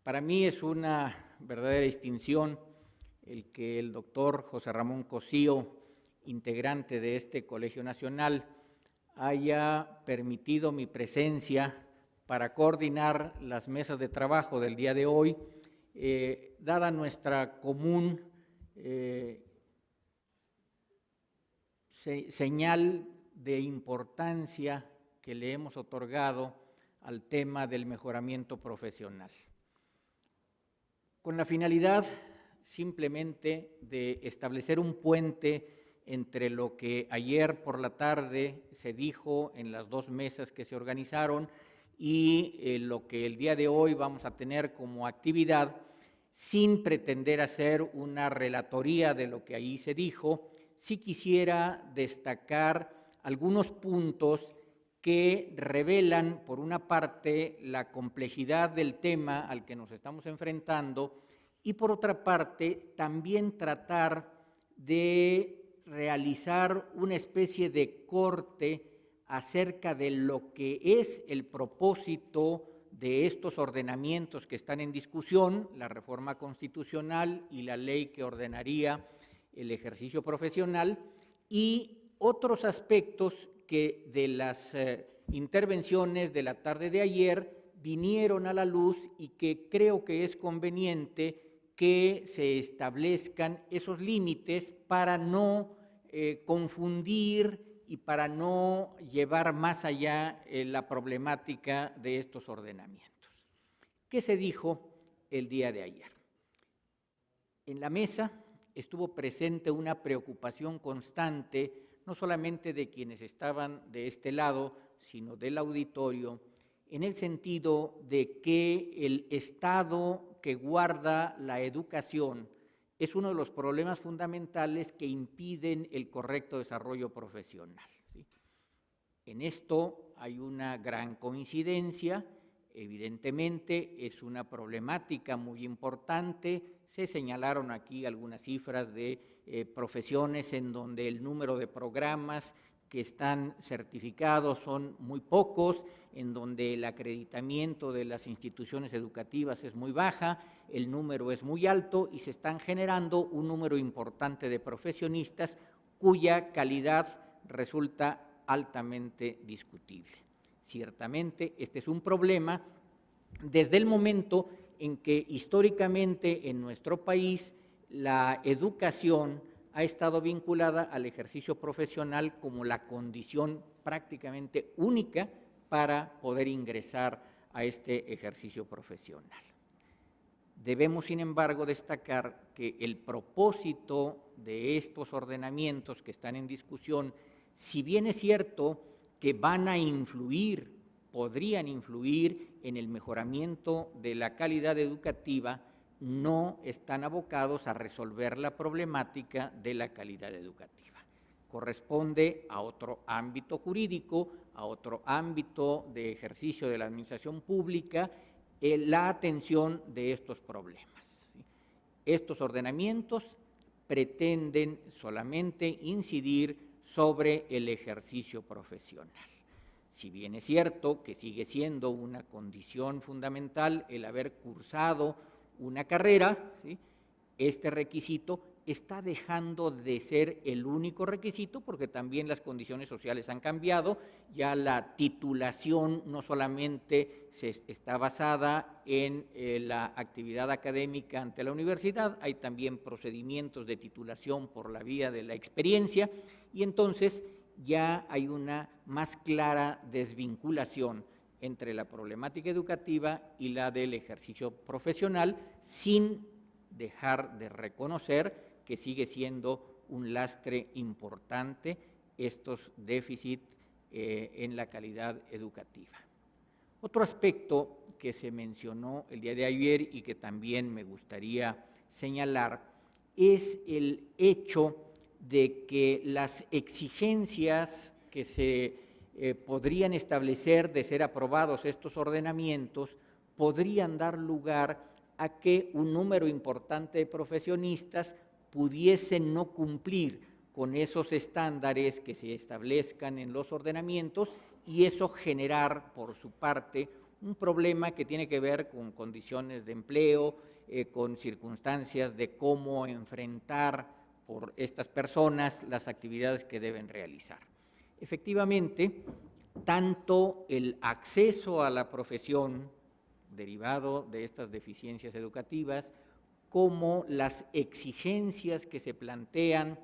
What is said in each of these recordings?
Para mí es una verdadera distinción el que el doctor José Ramón Cosío, integrante de este Colegio Nacional, haya permitido mi presencia para coordinar las mesas de trabajo del día de hoy, dada nuestra común señal de importancia que le hemos otorgado al tema del mejoramiento profesional, con la finalidad simplemente de establecer un puente entre lo que ayer por la tarde se dijo en las dos mesas que se organizaron y lo que el día de hoy vamos a tener como actividad, sin pretender hacer una relatoría de lo que ahí se dijo. Sí quisiera destacar algunos puntos que revelan, por una parte, la complejidad del tema al que nos estamos enfrentando y, por otra parte, también tratar de realizar una especie de corte acerca de lo que es el propósito de estos ordenamientos que están en discusión, la reforma constitucional y la ley que ordenaría el ejercicio profesional, y otros aspectos que de las intervenciones de la tarde de ayer vinieron a la luz y que creo que es conveniente que se establezcan esos límites para no confundir y para no llevar más allá la problemática de estos ordenamientos. ¿Qué se dijo el día de ayer? En la mesa estuvo presente una preocupación constante, no solamente de quienes estaban de este lado, sino del auditorio, en el sentido de que el estado que guarda la educación es uno de los problemas fundamentales que impiden el correcto desarrollo profesional, ¿sí? En esto hay una gran coincidencia. Evidentemente es una problemática muy importante. Se señalaron aquí algunas cifras de profesiones en donde el número de programas que están certificados son muy pocos, en donde el acreditamiento de las instituciones educativas es muy baja, el número es muy alto y se están generando un número importante de profesionistas cuya calidad resulta altamente discutible. Ciertamente, este es un problema desde el momento en que históricamente en nuestro país la educación ha estado vinculada al ejercicio profesional como la condición prácticamente única para poder ingresar a este ejercicio profesional. Debemos, sin embargo, destacar que el propósito de estos ordenamientos que están en discusión, si bien es cierto que van a influir, podrían influir en el mejoramiento de la calidad educativa, no están abocados a resolver la problemática de la calidad educativa. Corresponde a otro ámbito jurídico, a otro ámbito de ejercicio de la administración pública, la atención de estos problemas, ¿sí? Estos ordenamientos pretenden solamente incidir sobre el ejercicio profesional. Si bien es cierto que sigue siendo una condición fundamental el haber cursado una carrera, ¿sí?, este requisito está dejando de ser el único requisito porque también las condiciones sociales han cambiado. Ya la titulación no solamente está basada en la actividad académica ante la universidad, hay también procedimientos de titulación por la vía de la experiencia y entonces ya hay una más clara desvinculación entre la problemática educativa y la del ejercicio profesional, sin dejar de reconocer que sigue siendo un lastre importante estos déficits en la calidad educativa. Otro aspecto que se mencionó el día de ayer y que también me gustaría señalar es el hecho de que las exigencias que se podrían establecer de ser aprobados estos ordenamientos podrían dar lugar a que un número importante de profesionistas pudiesen no cumplir con esos estándares que se establezcan en los ordenamientos y eso generar, por su parte, Un problema que tiene que ver con condiciones de empleo, con circunstancias de cómo enfrentar por estas personas las actividades que deben realizar. Efectivamente, tanto el acceso a la profesión derivado de estas deficiencias educativas, como las exigencias que se plantean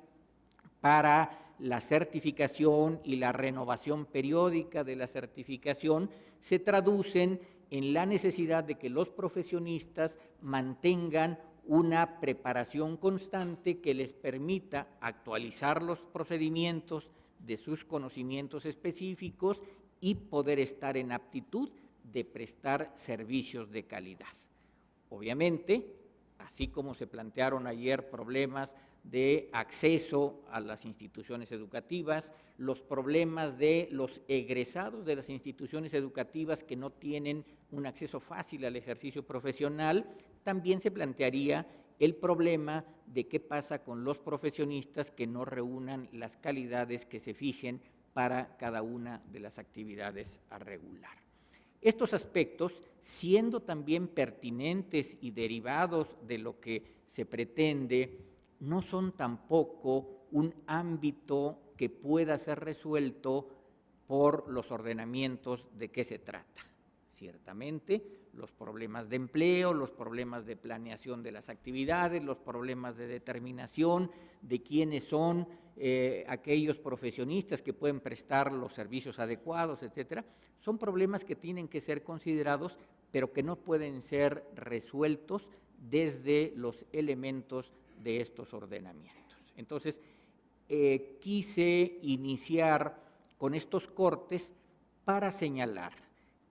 para la certificación y la renovación periódica de la certificación, se traducen en la necesidad de que los profesionistas mantengan una preparación constante que les permita actualizar los procedimientos de sus conocimientos específicos y poder estar en aptitud de prestar servicios de calidad. Obviamente, así como se plantearon ayer problemas de acceso a las instituciones educativas, los problemas de los egresados de las instituciones educativas que no tienen un acceso fácil al ejercicio profesional, también se plantearía el problema de qué pasa con los profesionistas que no reúnan las calidades que se fijen para cada una de las actividades a regular. Estos aspectos, siendo también pertinentes y derivados de lo que se pretende, no son tampoco un ámbito que pueda ser resuelto por los ordenamientos de qué se trata. Ciertamente, los problemas de empleo, los problemas de planeación de las actividades, los problemas de determinación de quiénes son aquellos profesionistas que pueden prestar los servicios adecuados, etcétera, son problemas que tienen que ser considerados, pero que no pueden ser resueltos desde los elementos de estos ordenamientos. Entonces, quise iniciar con estos cortes para señalar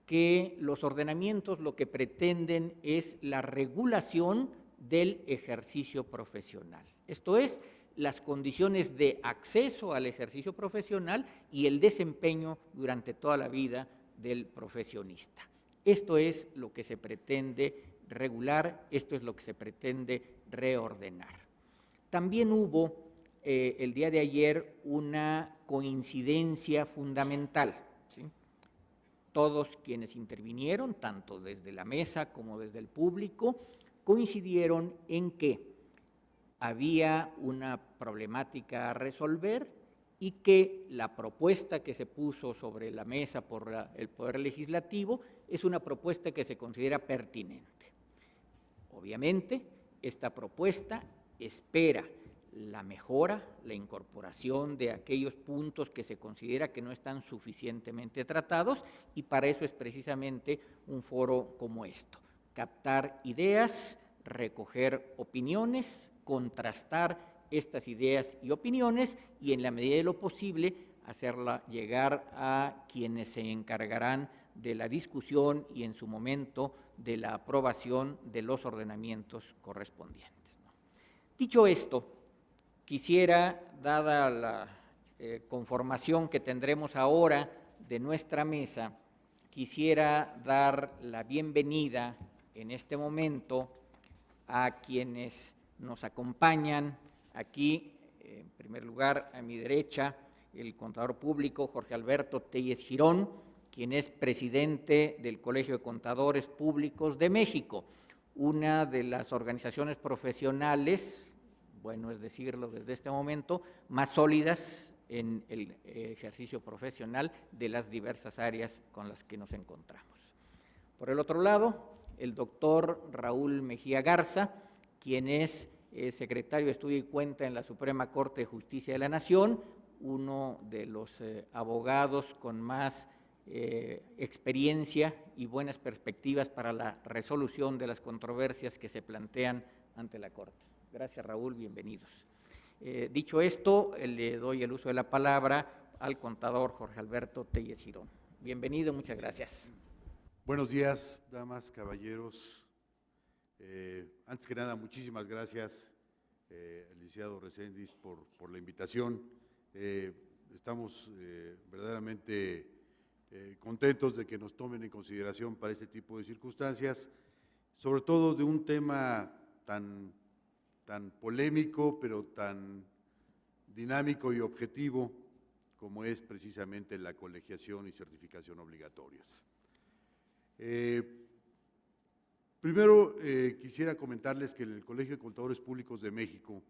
que los ordenamientos lo que pretenden es la regulación del ejercicio profesional. Esto es, las condiciones de acceso al ejercicio profesional y el desempeño durante toda la vida del profesionista. Esto es lo que se pretende regular, esto es lo que se pretende reordenar. También hubo el día de ayer una coincidencia fundamental, ¿sí? Todos quienes intervinieron, tanto desde la mesa como desde el público, coincidieron en que había una problemática a resolver y que la propuesta que se puso sobre la mesa por el Poder Legislativo es una propuesta que se considera pertinente. Obviamente, esta propuesta espera la mejora, la incorporación de aquellos puntos que se considera que no están suficientemente tratados, y para eso es precisamente un foro como esto: captar ideas, recoger opiniones, contrastar estas ideas y opiniones y, en la medida de lo posible, hacerla llegar a quienes se encargarán de la discusión y, en su momento, de la aprobación de los ordenamientos correspondientes, ¿no? Dicho esto, quisiera, dada la conformación que tendremos ahora de nuestra mesa, quisiera dar la bienvenida en este momento a quienes nos acompañan aquí. En primer lugar, a mi derecha, el contador público Jorge Alberto Telles Girón, quien es presidente del Colegio de Contadores Públicos de México, una de las organizaciones profesionales, bueno es decirlo desde este momento, más sólidas en el ejercicio profesional de las diversas áreas con las que nos encontramos. Por el otro lado, el doctor Raúl Mejía Garza, quien es secretario de Estudio y Cuenta en la Suprema Corte de Justicia de la Nación, uno de los abogados con más experiencia y buenas perspectivas para la resolución de las controversias que se plantean ante la Corte. Gracias, Raúl, bienvenidos. Dicho esto, le doy el uso de la palabra al contador Jorge Alberto Telles Girón. Bienvenido, muchas gracias. Buenos días, damas, caballeros. Antes que nada, muchísimas gracias, licenciado Reséndiz, por la invitación. Estamos verdaderamente contentos de que nos tomen en consideración para este tipo de circunstancias, sobre todo de un tema tan polémico, pero tan dinámico y objetivo como es precisamente la colegiación y certificación obligatorias. Primero, quisiera comentarles que en el Colegio de Contadores Públicos de México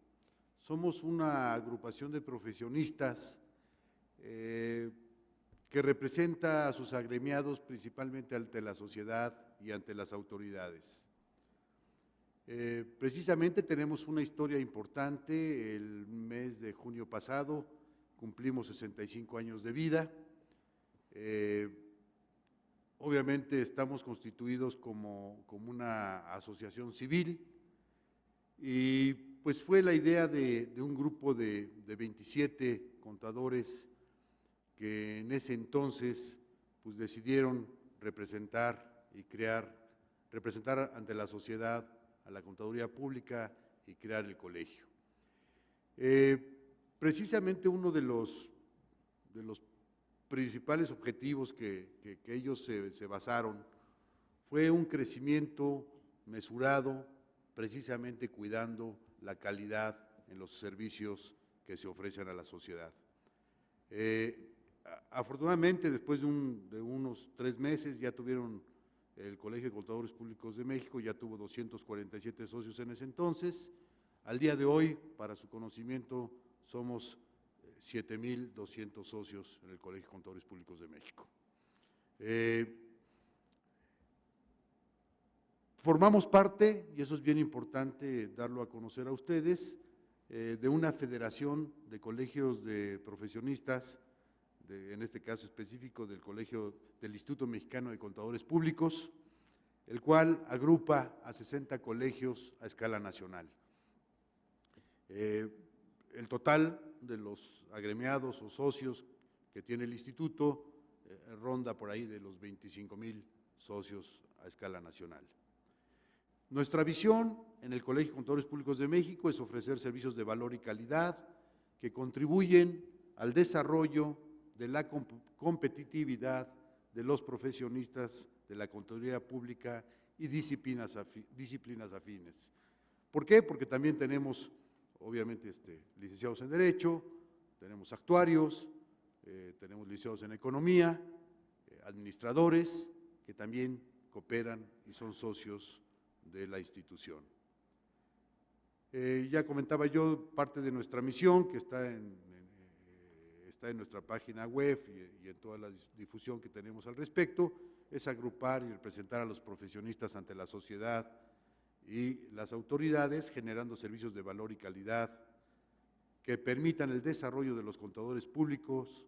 somos una agrupación de profesionistas que representa a sus agremiados principalmente ante la sociedad y ante las autoridades. Precisamente tenemos una historia importante. El mes de junio pasado cumplimos 65 años de vida. Obviamente estamos constituidos como una asociación civil y pues fue la idea de un grupo de 27 contadores que en ese entonces pues decidieron representar ante la sociedad a la contaduría pública y crear el colegio. Precisamente uno de los principales objetivos que ellos se basaron fue un crecimiento mesurado, precisamente cuidando la calidad en los servicios que se ofrecen a la sociedad. Afortunadamente, después de unos 3 meses, ya tuvieron el Colegio de Contadores Públicos de México, ya tuvo 247 socios en ese entonces. Al día de hoy, para su conocimiento, somos 7,200 socios en el Colegio de Contadores Públicos de México. Formamos parte, y eso es bien importante darlo a conocer a ustedes, de una federación de colegios de profesionistas, en este caso específico del Instituto Mexicano de Contadores Públicos, el cual agrupa a 60 colegios a escala nacional. El total de los agremiados o socios que tiene el instituto ronda por ahí de los 25,000 socios a escala nacional. Nuestra visión en el Colegio de Contadores Públicos de México es ofrecer servicios de valor y calidad que contribuyen al desarrollo de la competitividad de los profesionistas de la contaduría pública y disciplinas afines. ¿Por qué? Porque también tenemos, obviamente, licenciados en Derecho, tenemos actuarios, tenemos licenciados en Economía, administradores que también cooperan y son socios de la institución. Ya comentaba yo parte de nuestra misión, que está en nuestra página web y en toda la difusión que tenemos al respecto, es agrupar y representar a los profesionistas ante la sociedad y las autoridades, generando servicios de valor y calidad que permitan el desarrollo de los contadores públicos,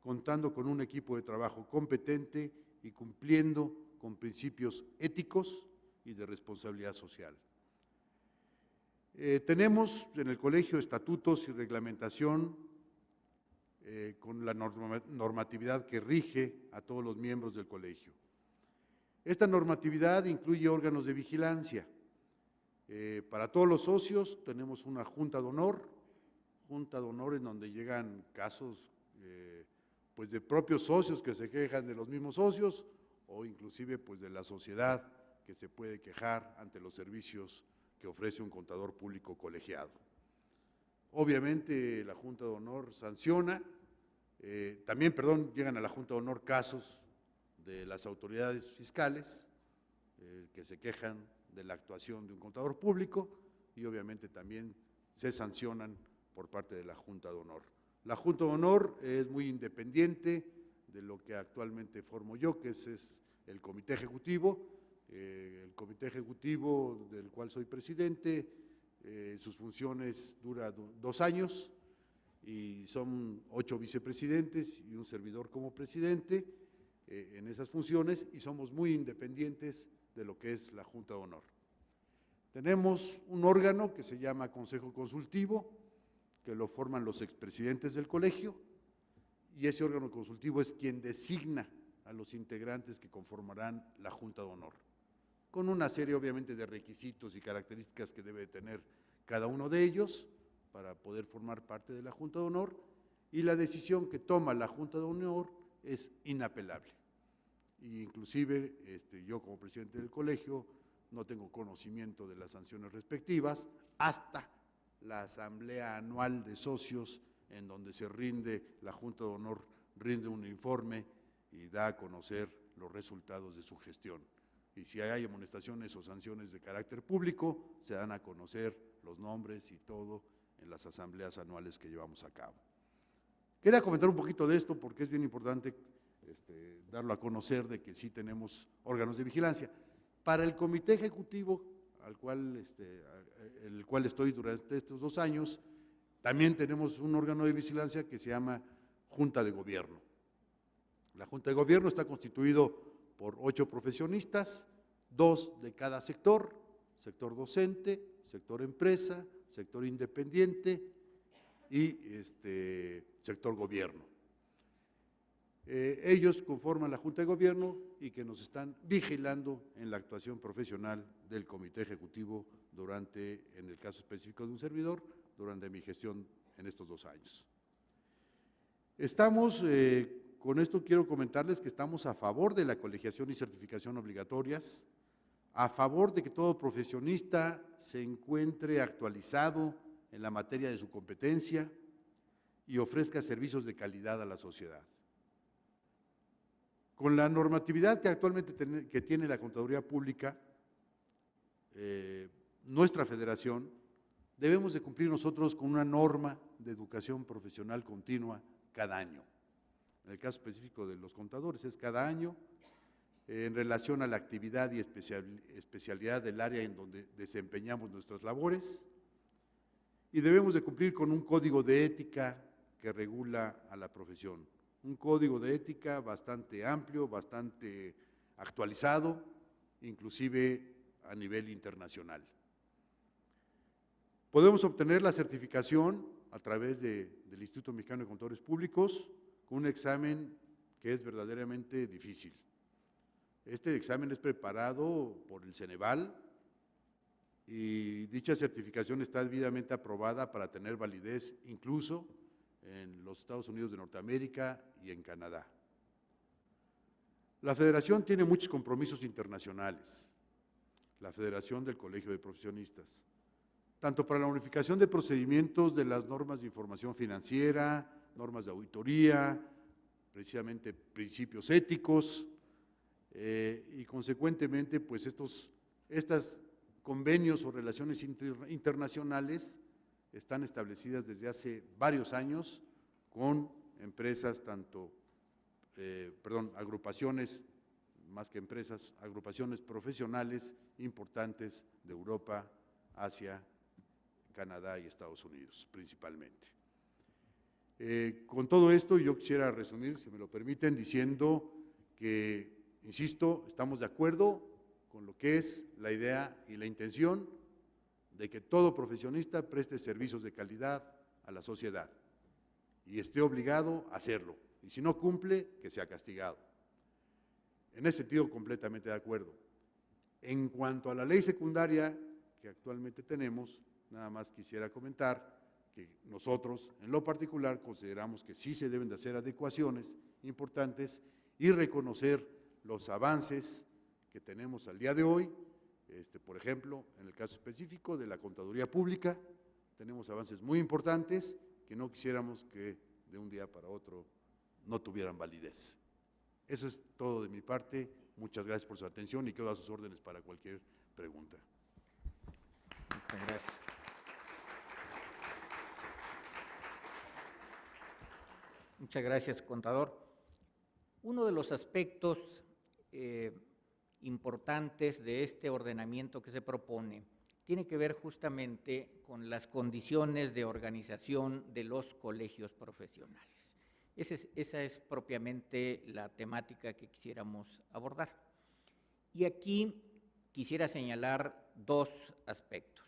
contando con un equipo de trabajo competente y cumpliendo con principios éticos y de responsabilidad social. Tenemos en el colegio estatutos y reglamentación con la normatividad que rige a todos los miembros del colegio. Esta normatividad incluye órganos de vigilancia. Para todos los socios tenemos una junta de honor en donde llegan casos pues de propios socios que se quejan de los mismos socios o inclusive pues de la sociedad que se puede quejar ante los servicios que ofrece un contador público colegiado. Obviamente la Junta de Honor sanciona, llegan a la Junta de Honor casos de las autoridades fiscales que se quejan de la actuación de un contador público y obviamente también se sancionan por parte de la Junta de Honor. La Junta de Honor es muy independiente de lo que actualmente formo yo, que es el Comité Ejecutivo. El Comité Ejecutivo del cual soy presidente, sus funciones duran 2 años y son 8 vicepresidentes y un servidor como presidente en esas funciones y somos muy independientes de lo que es la Junta de Honor. Tenemos un órgano que se llama Consejo Consultivo, que lo forman los expresidentes del colegio y ese órgano consultivo es quien designa a los integrantes que conformarán la Junta de Honor, con una serie obviamente de requisitos y características que debe tener cada uno de ellos para poder formar parte de la Junta de Honor y la decisión que toma la Junta de Honor es inapelable. Y inclusive yo como presidente del colegio no tengo conocimiento de las sanciones respectivas hasta la asamblea anual de socios en donde la Junta de Honor rinde un informe y da a conocer los resultados de su gestión. Y si hay amonestaciones o sanciones de carácter público, se dan a conocer los nombres y todo en las asambleas anuales que llevamos a cabo. Quería comentar un poquito de esto porque es bien importante darlo a conocer de que sí tenemos órganos de vigilancia. Para el comité ejecutivo, el cual estoy durante estos 2 años, también tenemos un órgano de vigilancia que se llama Junta de Gobierno. La Junta de Gobierno está constituido por 8 profesionistas, 2 de cada sector docente, sector empresa, sector independiente y sector gobierno. Ellos conforman la Junta de Gobierno y que nos están vigilando en la actuación profesional del Comité Ejecutivo en el caso específico de un servidor, durante mi gestión en estos 2 años. Con esto quiero comentarles que estamos a favor de la colegiación y certificación obligatorias, a favor de que todo profesionista se encuentre actualizado en la materia de su competencia y ofrezca servicios de calidad a la sociedad. Con la normatividad que actualmente tiene la Contaduría Pública, nuestra federación, debemos de cumplir nosotros con una norma de educación profesional continua cada año. En el caso específico de los contadores es cada año, en relación a la actividad y especialidad del área en donde desempeñamos nuestras labores, y debemos de cumplir con un código de ética que regula a la profesión. Un código de ética bastante amplio, bastante actualizado, inclusive a nivel internacional. Podemos obtener la certificación a través del Instituto Mexicano de Contadores Públicos con un examen que es verdaderamente difícil. Este examen es preparado por el Ceneval y dicha certificación está debidamente aprobada para tener validez incluso en los Estados Unidos de Norteamérica y en Canadá. La Federación tiene muchos compromisos internacionales, la Federación del Colegio de Profesionistas, tanto para la unificación de procedimientos de las normas de información financiera, normas de auditoría, precisamente principios éticos, y consecuentemente, pues estos convenios o relaciones internacionales están establecidas desde hace varios años con empresas, agrupaciones, más que empresas, agrupaciones profesionales importantes de Europa, Asia, Canadá y Estados Unidos principalmente. Con todo esto yo quisiera resumir, si me lo permiten, diciendo que, insisto, estamos de acuerdo con lo que es la idea y la intención de que todo profesionista preste servicios de calidad a la sociedad y esté obligado a hacerlo, y si no cumple, que sea castigado. En ese sentido, completamente de acuerdo. En cuanto a la ley secundaria que actualmente tenemos, nada más quisiera comentar que nosotros, en lo particular, consideramos que sí se deben de hacer adecuaciones importantes y reconocer los avances que tenemos al día de hoy. Por ejemplo, en el caso específico de la Contaduría Pública, tenemos avances muy importantes que no quisiéramos que de un día para otro no tuvieran validez. Eso es todo de mi parte. Muchas gracias por su atención y quedo a sus órdenes para cualquier pregunta. Muchas gracias. Muchas gracias, contador. Uno de los aspectos importantes de este ordenamiento que se propone tiene que ver justamente con las condiciones de organización de los colegios profesionales. Esa es propiamente la temática que quisiéramos abordar. Y aquí quisiera señalar 2 aspectos.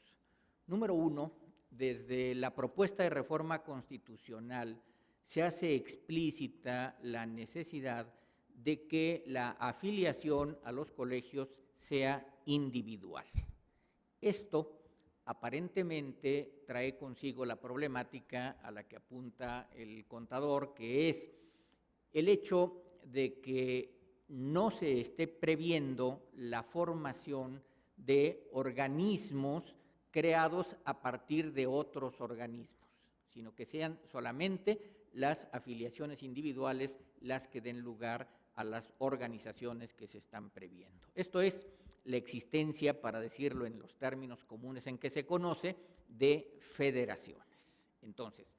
Número 1, desde la propuesta de reforma constitucional se hace explícita la necesidad de que la afiliación a los colegios sea individual. Esto aparentemente trae consigo la problemática a la que apunta el contador, que es el hecho de que no se esté previendo la formación de organismos creados a partir de otros organismos, sino que sean solamente las afiliaciones individuales las que den lugar a las organizaciones que se están previendo. Esto es la existencia, para decirlo en los términos comunes en que se conoce, de federaciones. Entonces,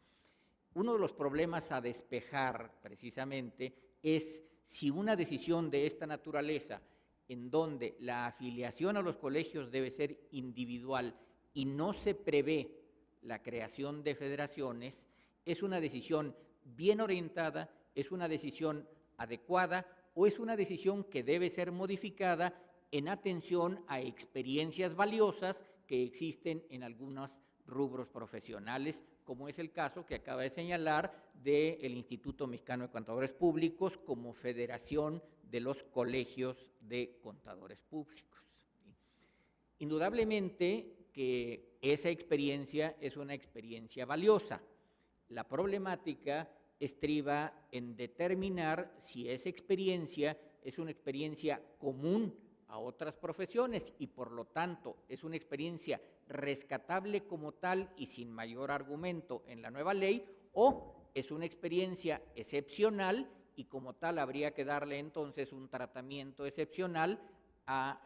uno de los problemas a despejar precisamente es si una decisión de esta naturaleza, en donde la afiliación a los colegios debe ser individual y no se prevé la creación de federaciones, es una decisión bien orientada, es una decisión adecuada o es una decisión que debe ser modificada en atención a experiencias valiosas que existen en algunos rubros profesionales, como es el caso que acaba de señalar del Instituto Mexicano de Contadores Públicos como federación de los colegios de contadores públicos. Indudablemente que esa experiencia es una experiencia valiosa. La problemática estriba en determinar si esa experiencia es una experiencia común a otras profesiones y por lo tanto es una experiencia rescatable como tal y sin mayor argumento en la nueva ley, o es una experiencia excepcional y como tal habría que darle entonces un tratamiento excepcional al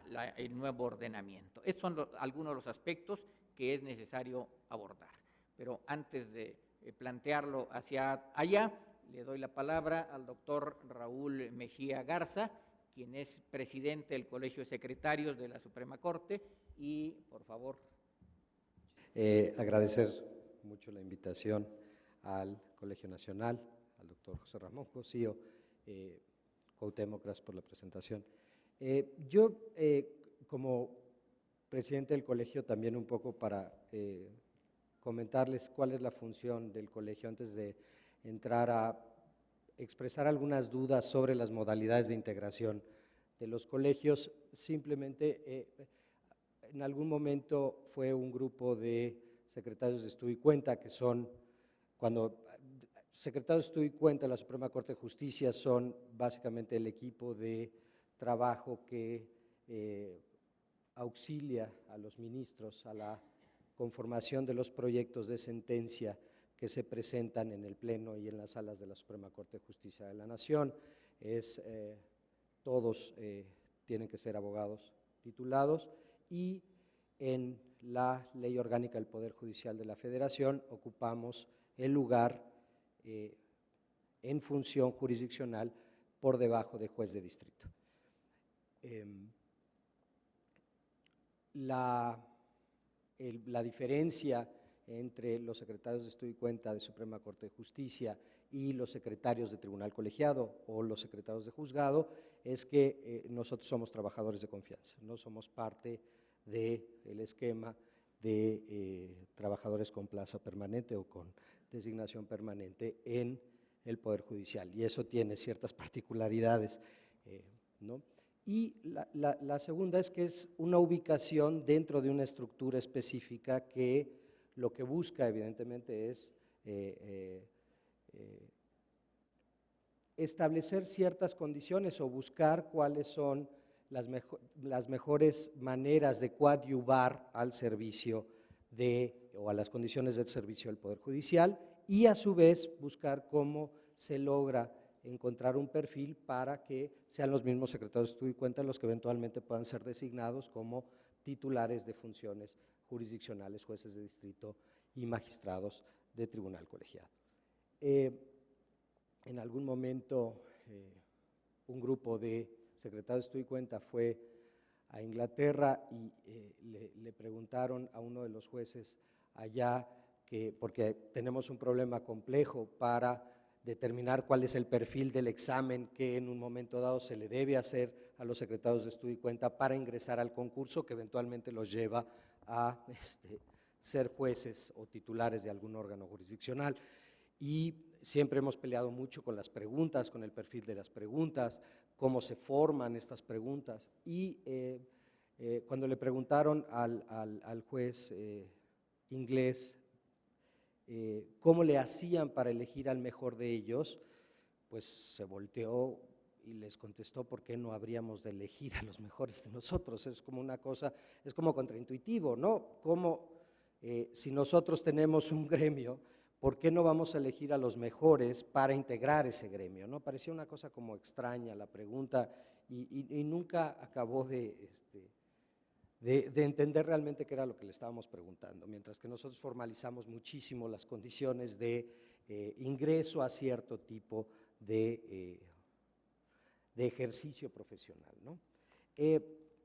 nuevo ordenamiento. Estos son algunos de los aspectos que es necesario abordar. Pero antes de plantearlo hacia allá, le doy la palabra al doctor Raúl Mejía Garza, quien es presidente del Colegio de Secretarios de la Suprema Corte, y por favor. Agradecer mucho la invitación al Colegio Nacional, al doctor José Ramón Cosío, Cuauhtémoc, gracias por la presentación. Yo, como presidente del colegio, también un poco para comentarles cuál es la función del colegio antes de entrar a expresar algunas dudas sobre las modalidades de integración de los colegios. Simplemente, en algún momento fue un grupo de secretarios de estudio y cuenta, que son, cuando secretarios de estudio y cuenta de la Suprema Corte de Justicia son básicamente el equipo de trabajo que auxilia a los ministros a la conformación de los proyectos de sentencia que se presentan en el Pleno y en las salas de la Suprema Corte de Justicia de la Nación. Todos tienen que ser abogados titulados y en la Ley Orgánica del Poder Judicial de la Federación ocupamos el lugar en función jurisdiccional por debajo de juez de distrito. La diferencia entre los secretarios de estudio y cuenta de Suprema Corte de Justicia y los secretarios de tribunal colegiado o los secretarios de juzgado es que nosotros somos trabajadores de confianza, no somos parte del esquema de trabajadores con plaza permanente o con designación permanente en el Poder Judicial, y eso tiene ciertas particularidades, ¿no? Y la segunda es que es una ubicación dentro de una estructura específica que lo que busca evidentemente es establecer ciertas condiciones o buscar cuáles son las mejores maneras de coadyuvar al servicio o a las condiciones del servicio del Poder Judicial y a su vez buscar cómo se logra encontrar un perfil para que sean los mismos secretarios de estudio y cuenta los que eventualmente puedan ser designados como titulares de funciones jurisdiccionales, jueces de distrito y magistrados de tribunal colegiado. En algún momento un grupo de secretarios de estudio y cuenta fue a Inglaterra y le preguntaron a uno de los jueces allá, porque tenemos un problema complejo para determinar cuál es el perfil del examen que en un momento dado se le debe hacer a los secretarios de estudio y cuenta para ingresar al concurso que eventualmente los lleva a ser jueces o titulares de algún órgano jurisdiccional. Y siempre hemos peleado mucho con las preguntas, con el perfil de las preguntas, cómo se forman estas preguntas. Y cuando le preguntaron al juez inglés cómo le hacían para elegir al mejor de ellos, pues se volteó y les contestó: ¿por qué no habríamos de elegir a los mejores de nosotros? Es como una cosa, es como contraintuitivo, ¿no? Como si nosotros tenemos un gremio, ¿por qué no vamos a elegir a los mejores para integrar ese gremio? ¿No? Parecía una cosa como extraña la pregunta y nunca acabó de entender realmente qué era lo que le estábamos preguntando, mientras que nosotros formalizamos muchísimo las condiciones de ingreso a cierto tipo de ejercicio profesional, ¿no?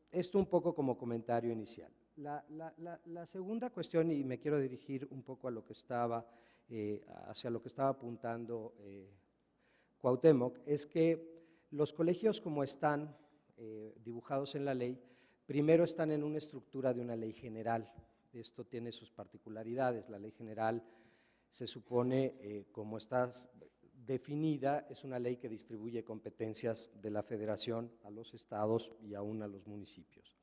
Esto un poco como comentario inicial. La segunda cuestión, y me quiero dirigir un poco a lo que hacia lo que estaba apuntando Cuauhtémoc, es que los colegios como están dibujados en la ley, primero están en una estructura de una ley general. Esto tiene sus particularidades. La ley general se supone, como está definida, es una ley que distribuye competencias de la federación a los estados y aún a los municipios.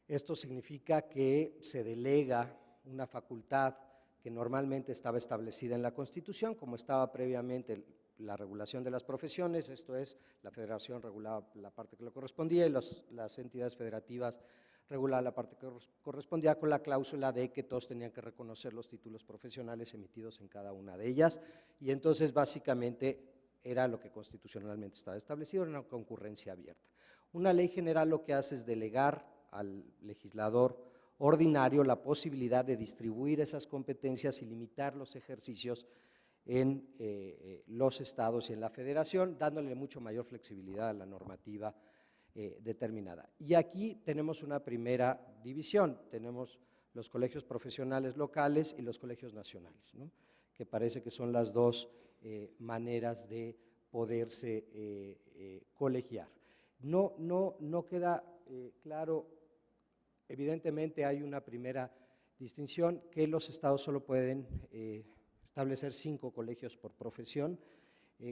Esto significa que se delega una facultad que normalmente estaba establecida en la Constitución, como estaba previamente la regulación de las profesiones, esto es, la federación regulaba la parte que le correspondía y las entidades federativas regulaban la parte que correspondía, con la cláusula de que todos tenían que reconocer los títulos profesionales emitidos en cada una de ellas, y entonces básicamente era lo que constitucionalmente estaba establecido, era una concurrencia abierta. Una ley general lo que hace es delegar al legislador ordinario la posibilidad de distribuir esas competencias y limitar los ejercicios en los estados y en la federación, dándole mucho mayor flexibilidad a la normativa determinada. Y aquí tenemos una primera división, tenemos los colegios profesionales locales y los colegios nacionales, ¿no? Que parece que son las dos maneras de poderse colegiar. No queda claro, evidentemente hay una primera distinción, que los estados solo pueden establecer 5 colegios por profesión,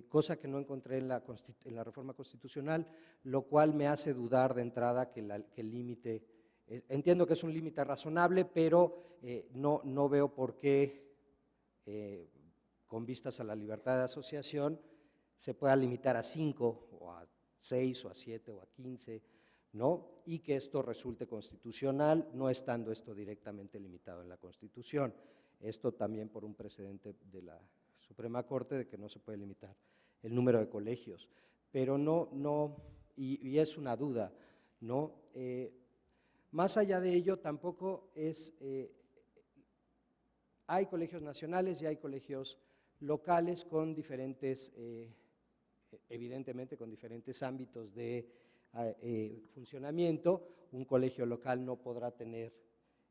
cosa que no encontré en la reforma constitucional, lo cual me hace dudar de entrada que el límite, entiendo que es un límite razonable, pero no veo por qué, con vistas a la libertad de asociación, se pueda limitar a 5 o a 6 o a 7 o a 15, ¿no? Y que esto resulte constitucional, no estando esto directamente limitado en la Constitución. Esto también por un precedente de la Suprema Corte de que no se puede limitar el número de colegios, pero y es una duda, ¿no? Más allá de ello, tampoco hay colegios nacionales y hay colegios locales con diferentes, evidentemente con diferentes ámbitos de funcionamiento. Un colegio local no podrá tener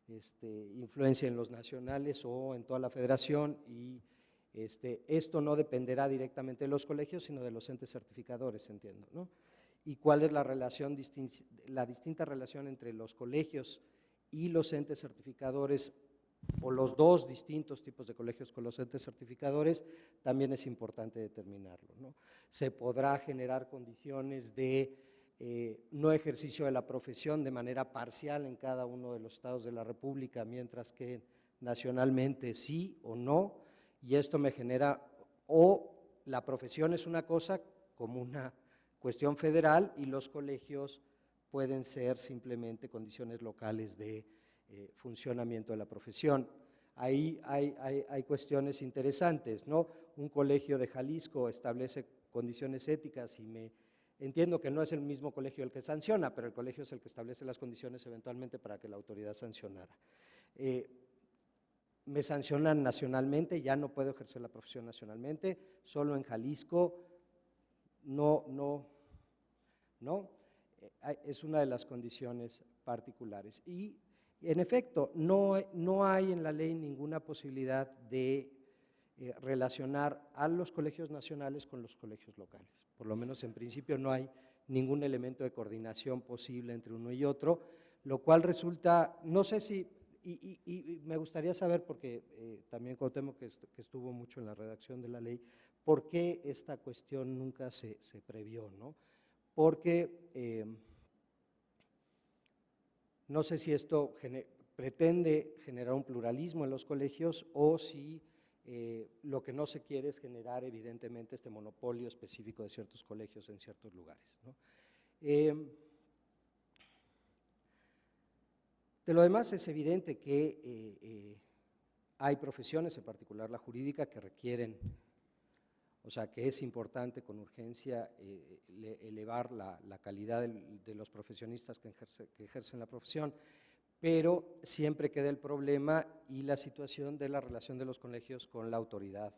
influencia en los nacionales o en toda la federación, y esto no dependerá directamente de los colegios, sino de los entes certificadores, entiendo, ¿no? Y cuál es la distinta relación entre los colegios y los entes certificadores, o los dos distintos tipos de colegios con los entes certificadores, también es importante determinarlo, ¿no? Se podrá generar condiciones de no ejercicio de la profesión de manera parcial en cada uno de los estados de la República, mientras que nacionalmente sí o no, y esto me genera, o la profesión es una cosa como una cuestión federal y los colegios pueden ser simplemente condiciones locales de funcionamiento de la profesión. Ahí hay cuestiones interesantes, ¿no? Un colegio de Jalisco establece condiciones éticas y entiendo que no es el mismo colegio el que sanciona, pero el colegio es el que establece las condiciones eventualmente para que la autoridad sancionara. Me sancionan nacionalmente, ya no puedo ejercer la profesión nacionalmente, solo en Jalisco, no, es una de las condiciones particulares. Y en efecto, no hay en la ley ninguna posibilidad de relacionar a los colegios nacionales con los colegios locales. Por lo menos en principio no hay ningún elemento de coordinación posible entre uno y otro, lo cual resulta, no sé si, y me gustaría saber, porque también Cuauhtémoc, que estuvo mucho en la redacción de la ley, por qué esta cuestión nunca se previó, ¿no? Porque no sé si esto pretende generar un pluralismo en los colegios o si lo que no se quiere es generar evidentemente este monopolio específico de ciertos colegios en ciertos lugares, ¿no? De lo demás es evidente que Hay profesiones, en particular la jurídica, que requieren, o sea, que es importante con urgencia elevar la calidad de los profesionistas que ejercen la profesión, pero siempre queda el problema y la situación de la relación de los colegios con la autoridad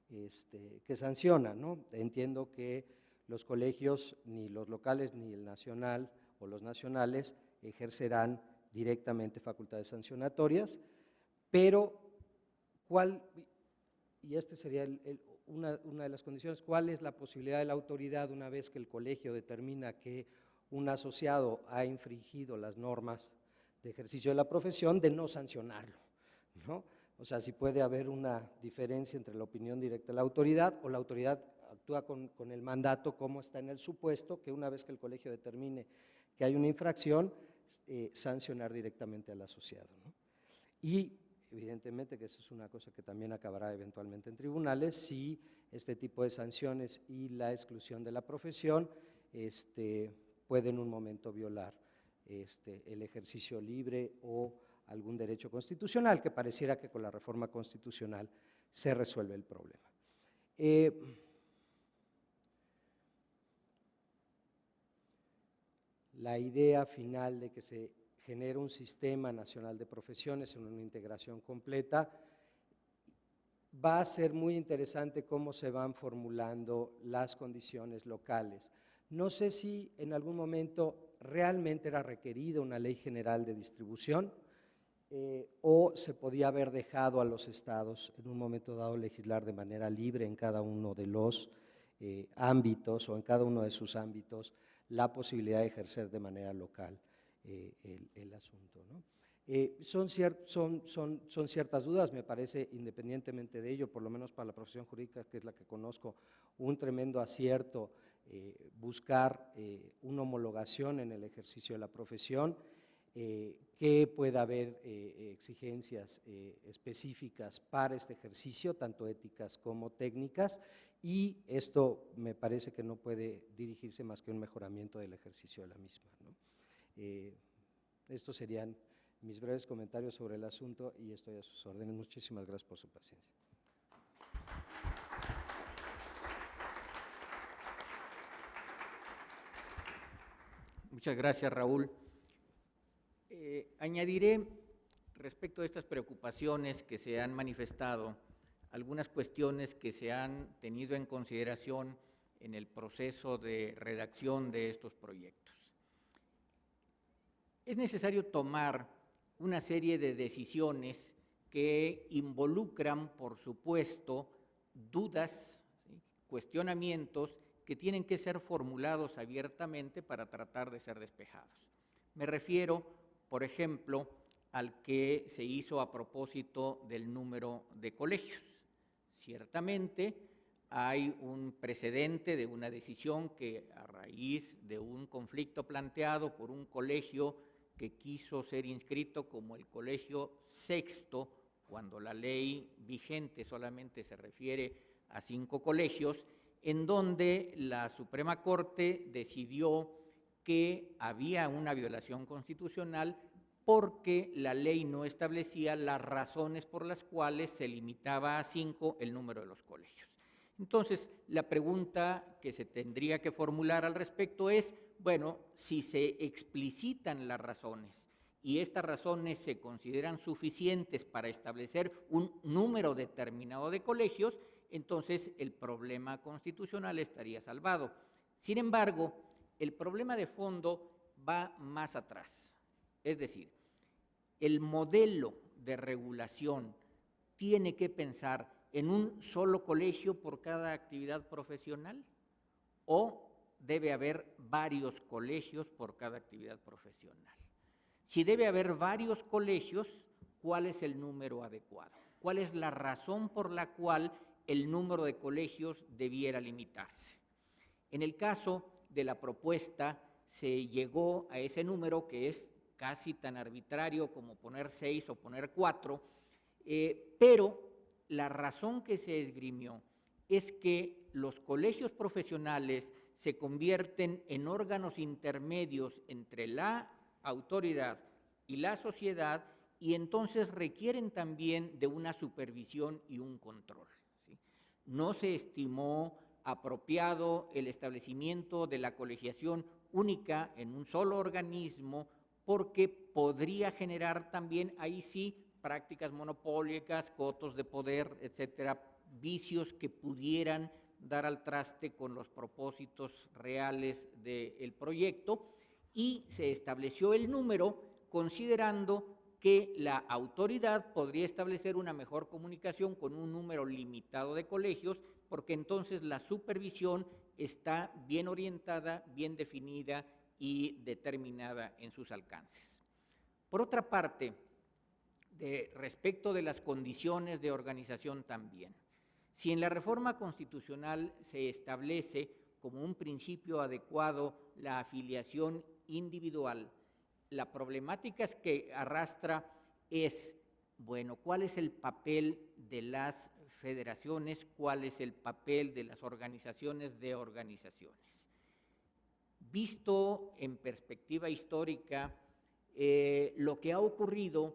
que sanciona, ¿no? Entiendo que los colegios, ni los locales ni el nacional o los nacionales, ejercerán directamente facultades sancionatorias, pero ¿cuál, y este sería una de las condiciones, cuál es la posibilidad de la autoridad una vez que el colegio determina que un asociado ha infringido las normas de ejercicio de la profesión, de no sancionarlo, ¿no? O sea, si puede haber una diferencia entre la opinión directa de la autoridad o la autoridad actúa con el mandato, como está en el supuesto, que una vez que el colegio determine que hay una infracción, sancionar directamente al asociado, ¿no? Y evidentemente que eso es una cosa que también acabará eventualmente en tribunales, si este tipo de sanciones y la exclusión de la profesión pueden en un momento violar el ejercicio libre o algún derecho constitucional, que pareciera que con la reforma constitucional se resuelve el problema. La idea final de que se genere un sistema nacional de profesiones en una integración completa, va a ser muy interesante cómo se van formulando las condiciones locales. No sé si en algún momento realmente era requerida una ley general de distribución o se podía haber dejado a los estados en un momento dado legislar de manera libre en cada uno de los ámbitos o en cada uno de sus ámbitos la posibilidad de ejercer de manera local el asunto, ¿no? Son ciertas dudas, me parece, independientemente de ello, por lo menos para la profesión jurídica, que es la que conozco, un tremendo acierto buscar una homologación en el ejercicio de la profesión, que pueda haber exigencias específicas para este ejercicio, tanto éticas como técnicas, y esto me parece que no puede dirigirse más que a un mejoramiento del ejercicio de la misma, ¿no? Estos serían mis breves comentarios sobre el asunto y estoy a sus órdenes. Muchísimas gracias por su paciencia. Muchas gracias, Raúl. Añadiré, respecto a estas preocupaciones que se han manifestado, algunas cuestiones que se han tenido en consideración en el proceso de redacción de estos proyectos. Es necesario tomar una serie de decisiones que involucran, por supuesto, dudas, ¿sí?, cuestionamientos que tienen que ser formulados abiertamente para tratar de ser despejados. Me refiero, por ejemplo, al que se hizo a propósito del número de colegios. Ciertamente hay un precedente de una decisión que, a raíz de un conflicto planteado por un colegio que quiso ser inscrito como el colegio sexto, cuando la ley vigente solamente se refiere a 5 colegios, en donde la Suprema Corte decidió que había una violación constitucional porque la ley no establecía las razones por las cuales se limitaba a 5 el número de los colegios. Entonces, la pregunta que se tendría que formular al respecto es, bueno, si se explicitan las razones y estas razones se consideran suficientes para establecer un número determinado de colegios, entonces el problema constitucional estaría salvado. Sin embargo, el problema de fondo va más atrás. Es decir, el modelo de regulación tiene que pensar en un solo colegio por cada actividad profesional o debe haber varios colegios por cada actividad profesional. Si debe haber varios colegios, ¿cuál es el número adecuado? ¿Cuál es la razón por la cual el número de colegios debiera limitarse? En el caso de la propuesta, se llegó a ese número que es casi tan arbitrario como poner 6 o poner 4, pero la razón que se esgrimió es que los colegios profesionales se convierten en órganos intermedios entre la autoridad y la sociedad y entonces requieren también de una supervisión y un control, ¿sí? No se estimó apropiado el establecimiento de la colegiación única en un solo organismo, porque podría generar también, ahí sí, prácticas monopólicas, cotos de poder, etcétera, vicios que pudieran dar al traste con los propósitos reales del proyecto, y se estableció el número considerando que la autoridad podría establecer una mejor comunicación con un número limitado de colegios, porque entonces la supervisión está bien orientada, bien definida y determinada en sus alcances. Por otra parte, respecto de las condiciones de organización también, si en la reforma constitucional se establece como un principio adecuado la afiliación individual, la problemática que arrastra es, bueno, ¿cuál es el papel de las federaciones? ¿Cuál es el papel de las organizaciones de organizaciones? Visto en perspectiva histórica, lo que ha ocurrido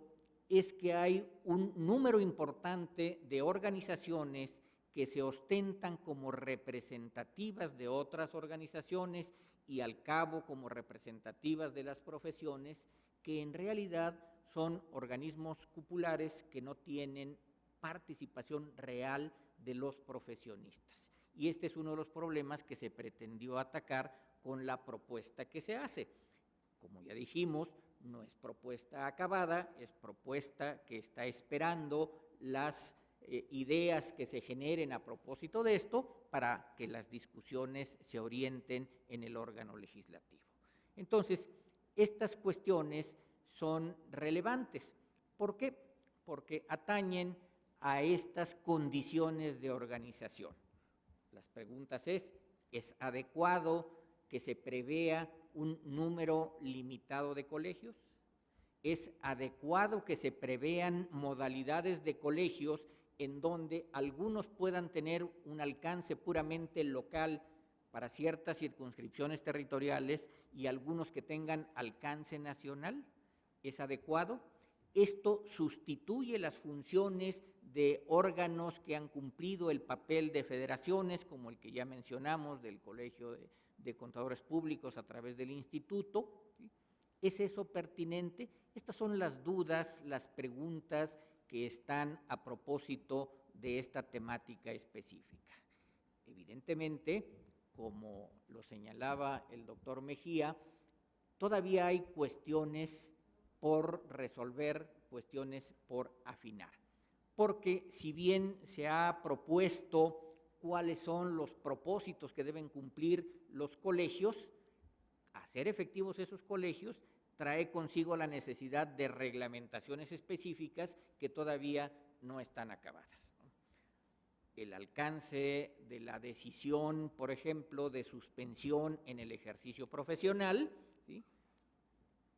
es que hay un número importante de organizaciones que se ostentan como representativas de otras organizaciones y al cabo como representativas de las profesiones, que en realidad son organismos cupulares que no tienen participación real de los profesionistas. Y este es uno de los problemas que se pretendió atacar con la propuesta que se hace. Como ya dijimos, no es propuesta acabada, es propuesta que está esperando las ideas que se generen a propósito de esto para que las discusiones se orienten en el órgano legislativo. Entonces, estas cuestiones son relevantes. ¿Por qué? Porque atañen a estas condiciones de organización. Las preguntas ¿es adecuado que se prevea un número limitado de colegios? ¿Es adecuado que se prevean modalidades de colegios en donde algunos puedan tener un alcance puramente local para ciertas circunscripciones territoriales y algunos que tengan alcance nacional? ¿Es adecuado? Esto sustituye las funciones de órganos que han cumplido el papel de federaciones, como el que ya mencionamos, del Colegio de Contadores Públicos a través del Instituto, ¿sí? ¿Es eso pertinente? Estas son las dudas, las preguntas que están a propósito de esta temática específica. Evidentemente, como lo señalaba el doctor Mejía, todavía hay cuestiones por resolver, cuestiones por afinar. Porque si bien se ha propuesto cuáles son los propósitos que deben cumplir los colegios, hacer efectivos esos colegios trae consigo la necesidad de reglamentaciones específicas que todavía no están acabadas. El alcance de la decisión, por ejemplo, de suspensión en el ejercicio profesional, ¿sí?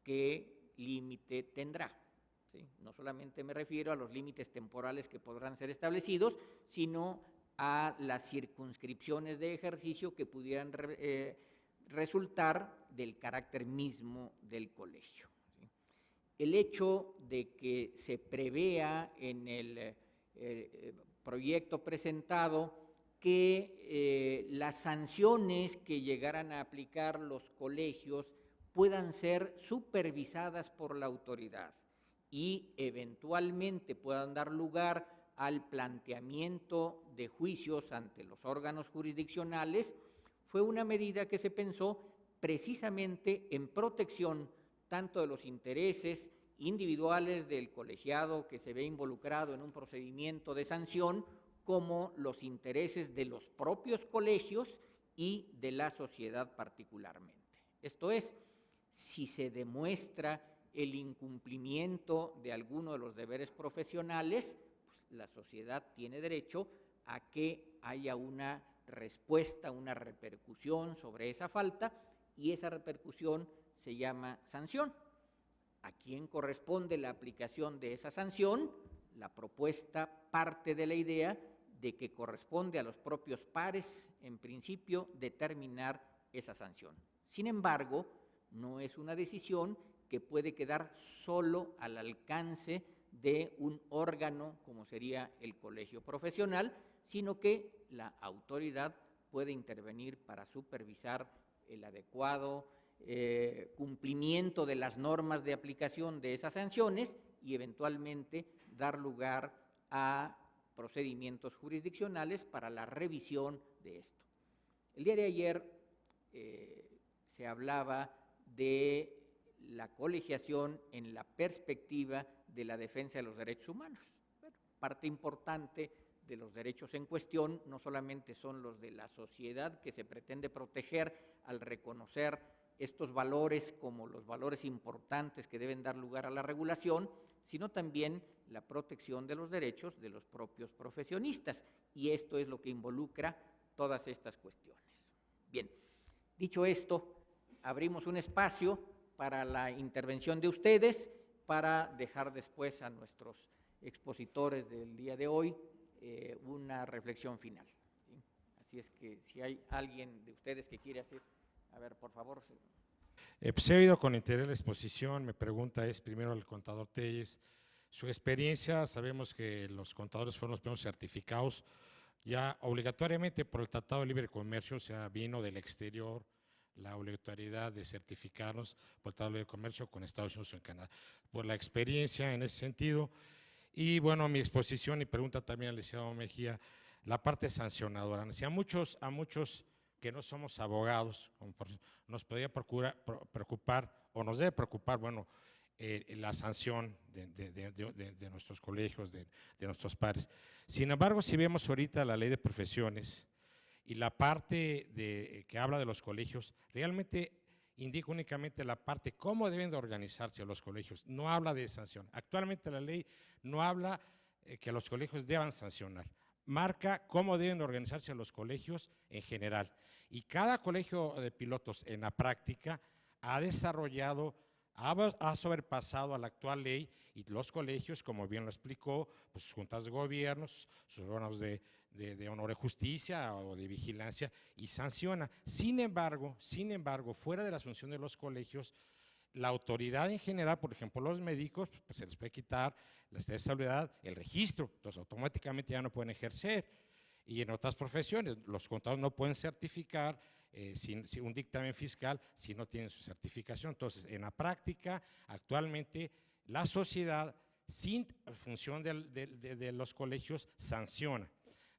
¿Qué límite tendrá? ¿Sí? No solamente me refiero a los límites temporales que podrán ser establecidos, sino a las circunscripciones de ejercicio que pudieran resultar del carácter mismo del colegio. ¿Sí? El hecho de que se prevea en el proyecto presentado que las sanciones que llegaran a aplicar los colegios puedan ser supervisadas por la autoridad y eventualmente puedan dar lugar al planteamiento de juicios ante los órganos jurisdiccionales, fue una medida que se pensó precisamente en protección tanto de los intereses individuales del colegiado que se ve involucrado en un procedimiento de sanción, como los intereses de los propios colegios y de la sociedad particularmente. Esto es, si se demuestra el incumplimiento de alguno de los deberes profesionales, pues la sociedad tiene derecho a que haya una respuesta, una repercusión sobre esa falta, y esa repercusión se llama sanción. ¿A quién corresponde la aplicación de esa sanción? La propuesta parte de la idea de que corresponde a los propios pares, en principio, determinar esa sanción. Sin embargo, no es una decisión que puede quedar solo al alcance de un órgano como sería el colegio profesional, sino que la autoridad puede intervenir para supervisar el adecuado cumplimiento de las normas de aplicación de esas sanciones y eventualmente dar lugar a procedimientos jurisdiccionales para la revisión de esto. El día de ayer se hablaba de la colegiación en la perspectiva de la defensa de los derechos humanos. Bueno, parte importante de los derechos en cuestión no solamente son los de la sociedad que se pretende proteger al reconocer estos valores como los valores importantes que deben dar lugar a la regulación, sino también la protección de los derechos de los propios profesionistas, y esto es lo que involucra todas estas cuestiones. Bien, dicho esto, abrimos un espacio para la intervención de ustedes, para dejar después a nuestros expositores del día de hoy una reflexión final. ¿Sí? Así es que si hay alguien de ustedes que quiere hacer, a ver, por favor. Pues he oído con interés la exposición. Mi pregunta es primero al contador Telles. Su experiencia, sabemos que los contadores fueron los primeros certificados ya obligatoriamente por el Tratado de Libre Comercio, o sea, vino del exterior la obligatoriedad de certificarnos por el Tratado de Libre Comercio con Estados Unidos y Canadá. Por la experiencia en ese sentido, y bueno, mi exposición y pregunta también al licenciado Mejía, la parte sancionadora. A muchos que no somos abogados, nos podría preocupar, o nos debe preocupar, bueno, la sanción de nuestros colegios, de nuestros pares. Sin embargo, si vemos ahorita la ley de profesiones y la parte que habla de los colegios, realmente indica únicamente la parte cómo deben de organizarse los colegios, no habla de sanción. Actualmente la ley no habla que los colegios deban sancionar, marca cómo deben organizarse los colegios en general. Y cada colegio de pilotos en la práctica ha desarrollado, ha sobrepasado a la actual ley, y los colegios, como bien lo explicó, pues sus juntas de gobierno, sus órganos de honor y justicia o de vigilancia, y sanciona. Sin embargo, fuera de la asunción de los colegios, la autoridad en general, por ejemplo, los médicos, pues se les puede quitar la de salud, el registro, entonces automáticamente ya no pueden ejercer. Y en otras profesiones, los contadores no pueden certificar sin un dictamen fiscal si no tienen su certificación. Entonces, en la práctica, actualmente, la sociedad, sin función de los colegios, sanciona.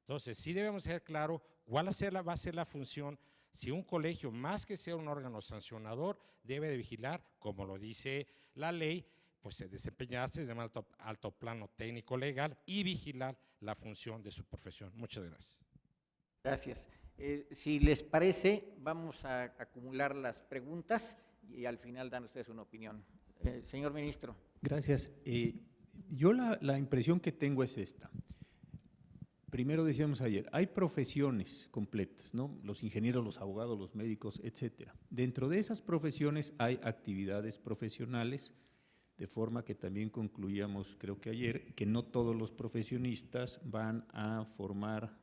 Entonces, sí debemos ser claro cuál va a ser la función. Si un colegio, más que ser un órgano sancionador, debe de vigilar, como lo dice la ley, pues desempeñarse desde un alto plano técnico legal y vigilar la función de su profesión. Muchas gracias. Gracias. Si les parece, vamos a acumular las preguntas y al final dan ustedes una opinión. Señor ministro. Gracias. Yo la impresión que tengo es esta. Primero decíamos ayer, hay profesiones completas, ¿no? Los ingenieros, los abogados, los médicos, etcétera. Dentro de esas profesiones hay actividades profesionales, de forma que también concluíamos, creo que ayer, que no todos los profesionistas van a formar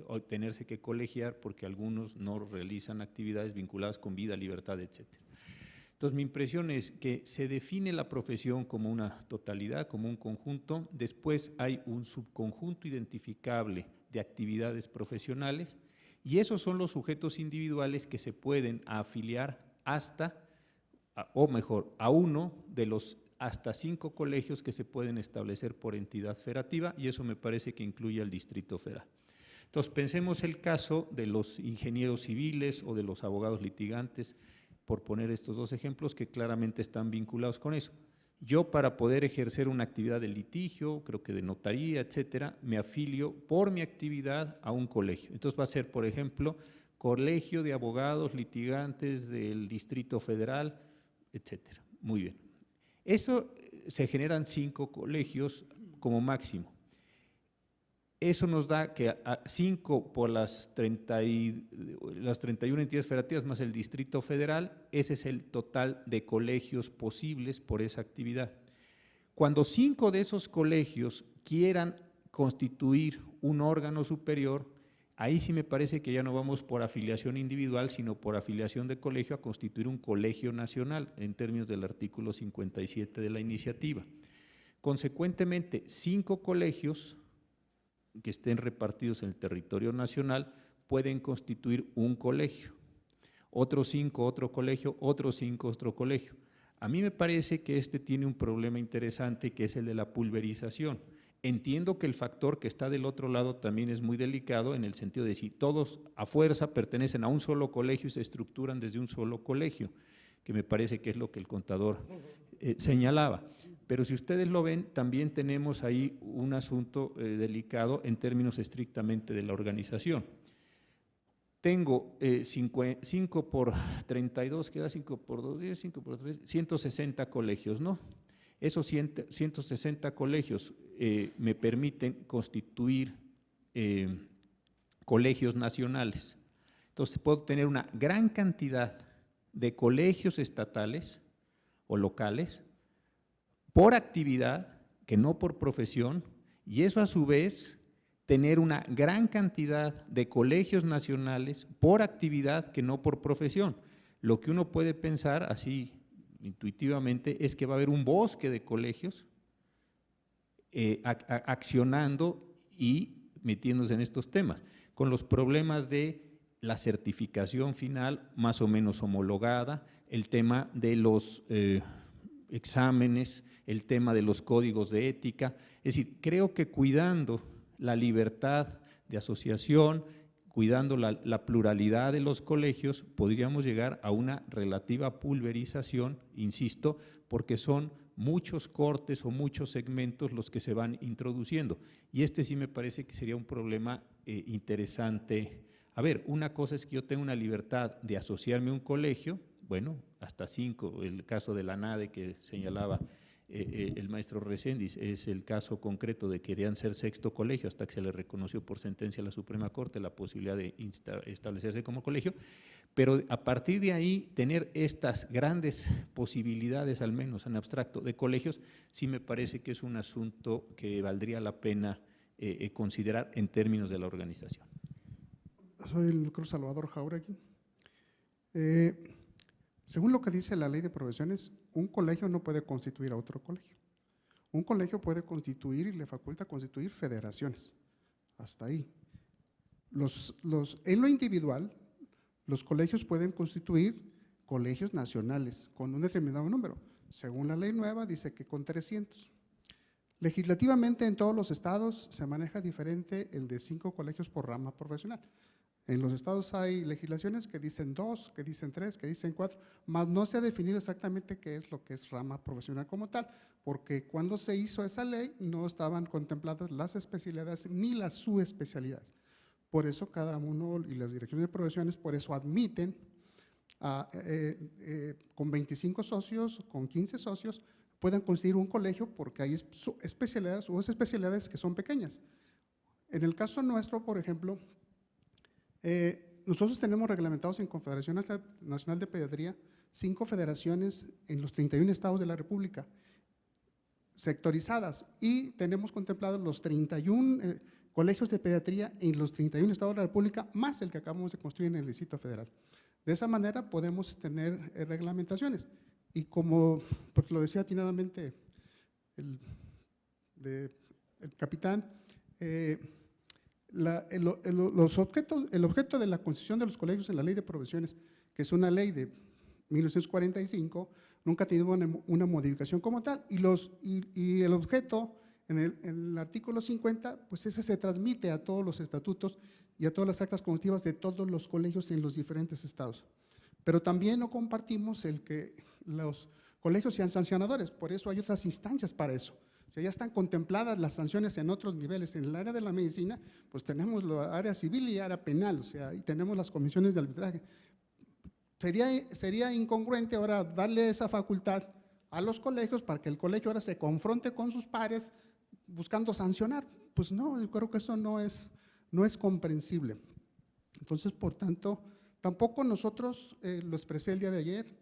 o tenerse que colegiar porque algunos no realizan actividades vinculadas con vida, libertad, etcétera. Entonces, mi impresión es que se define la profesión como una totalidad, como un conjunto, después hay un subconjunto identificable de actividades profesionales y esos son los sujetos individuales que se pueden afiliar hasta, o mejor, a uno de los hasta 5 colegios que se pueden establecer por entidad federativa, y eso me parece que incluye al Distrito Federal. Entonces, pensemos el caso de los ingenieros civiles o de los abogados litigantes, por poner estos dos ejemplos que claramente están vinculados con eso. Yo, para poder ejercer una actividad de litigio, creo que de notaría, etcétera, me afilio por mi actividad a un colegio. Entonces va a ser, por ejemplo, Colegio de Abogados Litigantes del Distrito Federal, etcétera. Muy bien. Eso se generan 5 colegios como máximo. Eso nos da que 5 por las 31 entidades federativas más el Distrito Federal, ese es el total de colegios posibles por esa actividad. Cuando 5 de esos colegios quieran constituir un órgano superior, ahí sí me parece que ya no vamos por afiliación individual, sino por afiliación de colegio a constituir un colegio nacional, en términos del artículo 57 de la iniciativa. Consecuentemente, 5 colegios que estén repartidos en el territorio nacional pueden constituir un colegio, otros 5 otro colegio, otros 5 otro colegio. A mí me parece que este tiene un problema interesante, que es el de la pulverización. Entiendo que el factor que está del otro lado también es muy delicado, en el sentido de si todos a fuerza pertenecen a un solo colegio y se estructuran desde un solo colegio, que me parece que es lo que el contador señalaba. Pero si ustedes lo ven, también tenemos ahí un asunto delicado en términos estrictamente de la organización. Tengo 5 por 32, queda 5 por 2, 10, 5 por 3, 160 colegios, ¿no? Esos 160 colegios me permiten constituir colegios nacionales. Entonces puedo tener una gran cantidad de colegios estatales o locales por actividad, que no por profesión, y eso a su vez tener una gran cantidad de colegios nacionales por actividad, que no por profesión. Lo que uno puede pensar así intuitivamente es que va a haber un bosque de colegios accionando y metiéndose en estos temas, con los problemas de la certificación final más o menos homologada, el tema de los exámenes, el tema de los códigos de ética. Es decir, creo que cuidando la libertad de asociación, cuidando la pluralidad de los colegios, podríamos llegar a una relativa pulverización, insisto, porque son muchos cortes o muchos segmentos los que se van introduciendo. Y este sí me parece que sería un problema interesante. A ver, una cosa es que yo tenga una libertad de asociarme a un colegio, bueno, hasta 5, el caso de la NADE que señalaba el maestro Reséndiz, es el caso concreto de que querían ser 6º colegio hasta que se le reconoció por sentencia a la Suprema Corte la posibilidad de establecerse como colegio, pero a partir de ahí tener estas grandes posibilidades, al menos en abstracto, de colegios, sí me parece que es un asunto que valdría la pena considerar en términos de la organización. Soy el doctor Salvador Jáuregui. Según lo que dice la ley de profesiones, un colegio no puede constituir a otro colegio. Un colegio puede constituir y le faculta constituir federaciones, hasta ahí. En lo individual, los colegios pueden constituir colegios nacionales con un determinado número. Según la ley nueva, dice que con 300. Legislativamente, en todos los estados se maneja diferente el de 5 colegios por rama profesional. En los estados hay legislaciones que dicen 2, que dicen 3, que dicen 4, mas no se ha definido exactamente qué es lo que es rama profesional como tal, porque cuando se hizo esa ley no estaban contempladas las especialidades ni las subespecialidades. Por eso cada uno y las direcciones de profesiones, por eso admiten con 25 socios, con 15 socios, puedan constituir un colegio porque hay especialidades o especialidades que son pequeñas. En el caso nuestro, por ejemplo, nosotros tenemos reglamentados en Confederación Nacional de Pediatría 5 federaciones en los 31 estados de la República, sectorizadas, y tenemos contemplados los 31 colegios de pediatría en los 31 estados de la República, más el que acabamos de construir en el Distrito Federal. De esa manera podemos tener reglamentaciones. Y como porque lo decía atinadamente el capitán, el objeto de la concesión de los colegios en la ley de profesiones, que es una ley de 1945, nunca ha tenido una modificación como tal, y el objeto en el artículo 50, pues ese se transmite a todos los estatutos y a todas las actas constitutivas de todos los colegios en los diferentes estados. Pero también no compartimos el que los colegios sean sancionadores, por eso hay otras instancias para eso. O sea, ya están contempladas las sanciones en otros niveles. En el área de la medicina, pues tenemos la área civil y área penal, o sea, y tenemos las comisiones de arbitraje. Sería incongruente ahora darle esa facultad a los colegios para que el colegio ahora se confronte con sus pares buscando sancionar. Pues no, yo creo que eso no es comprensible. Entonces, por tanto, tampoco nosotros, lo expresé el día de ayer,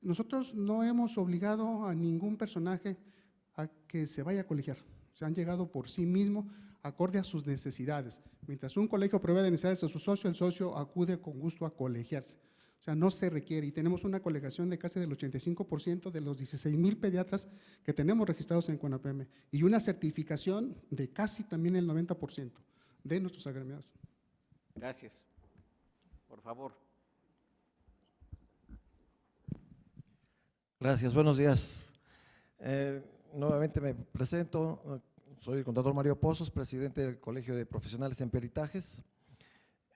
nosotros no hemos obligado a ningún personaje a que se vaya a colegiar. Se han llegado por sí mismos acorde a sus necesidades. Mientras un colegio provee de necesidades a su socio, el socio acude con gusto a colegiarse. O sea, no se requiere, y tenemos una colegiación de casi del 85% de los 16,000 pediatras que tenemos registrados en CONAPEME y una certificación de casi también el 90% de nuestros agremiados. Gracias. Por favor. Gracias, buenos días. Nuevamente me presento, soy el contador Mario Pozos, presidente del Colegio de Profesionales en Peritajes.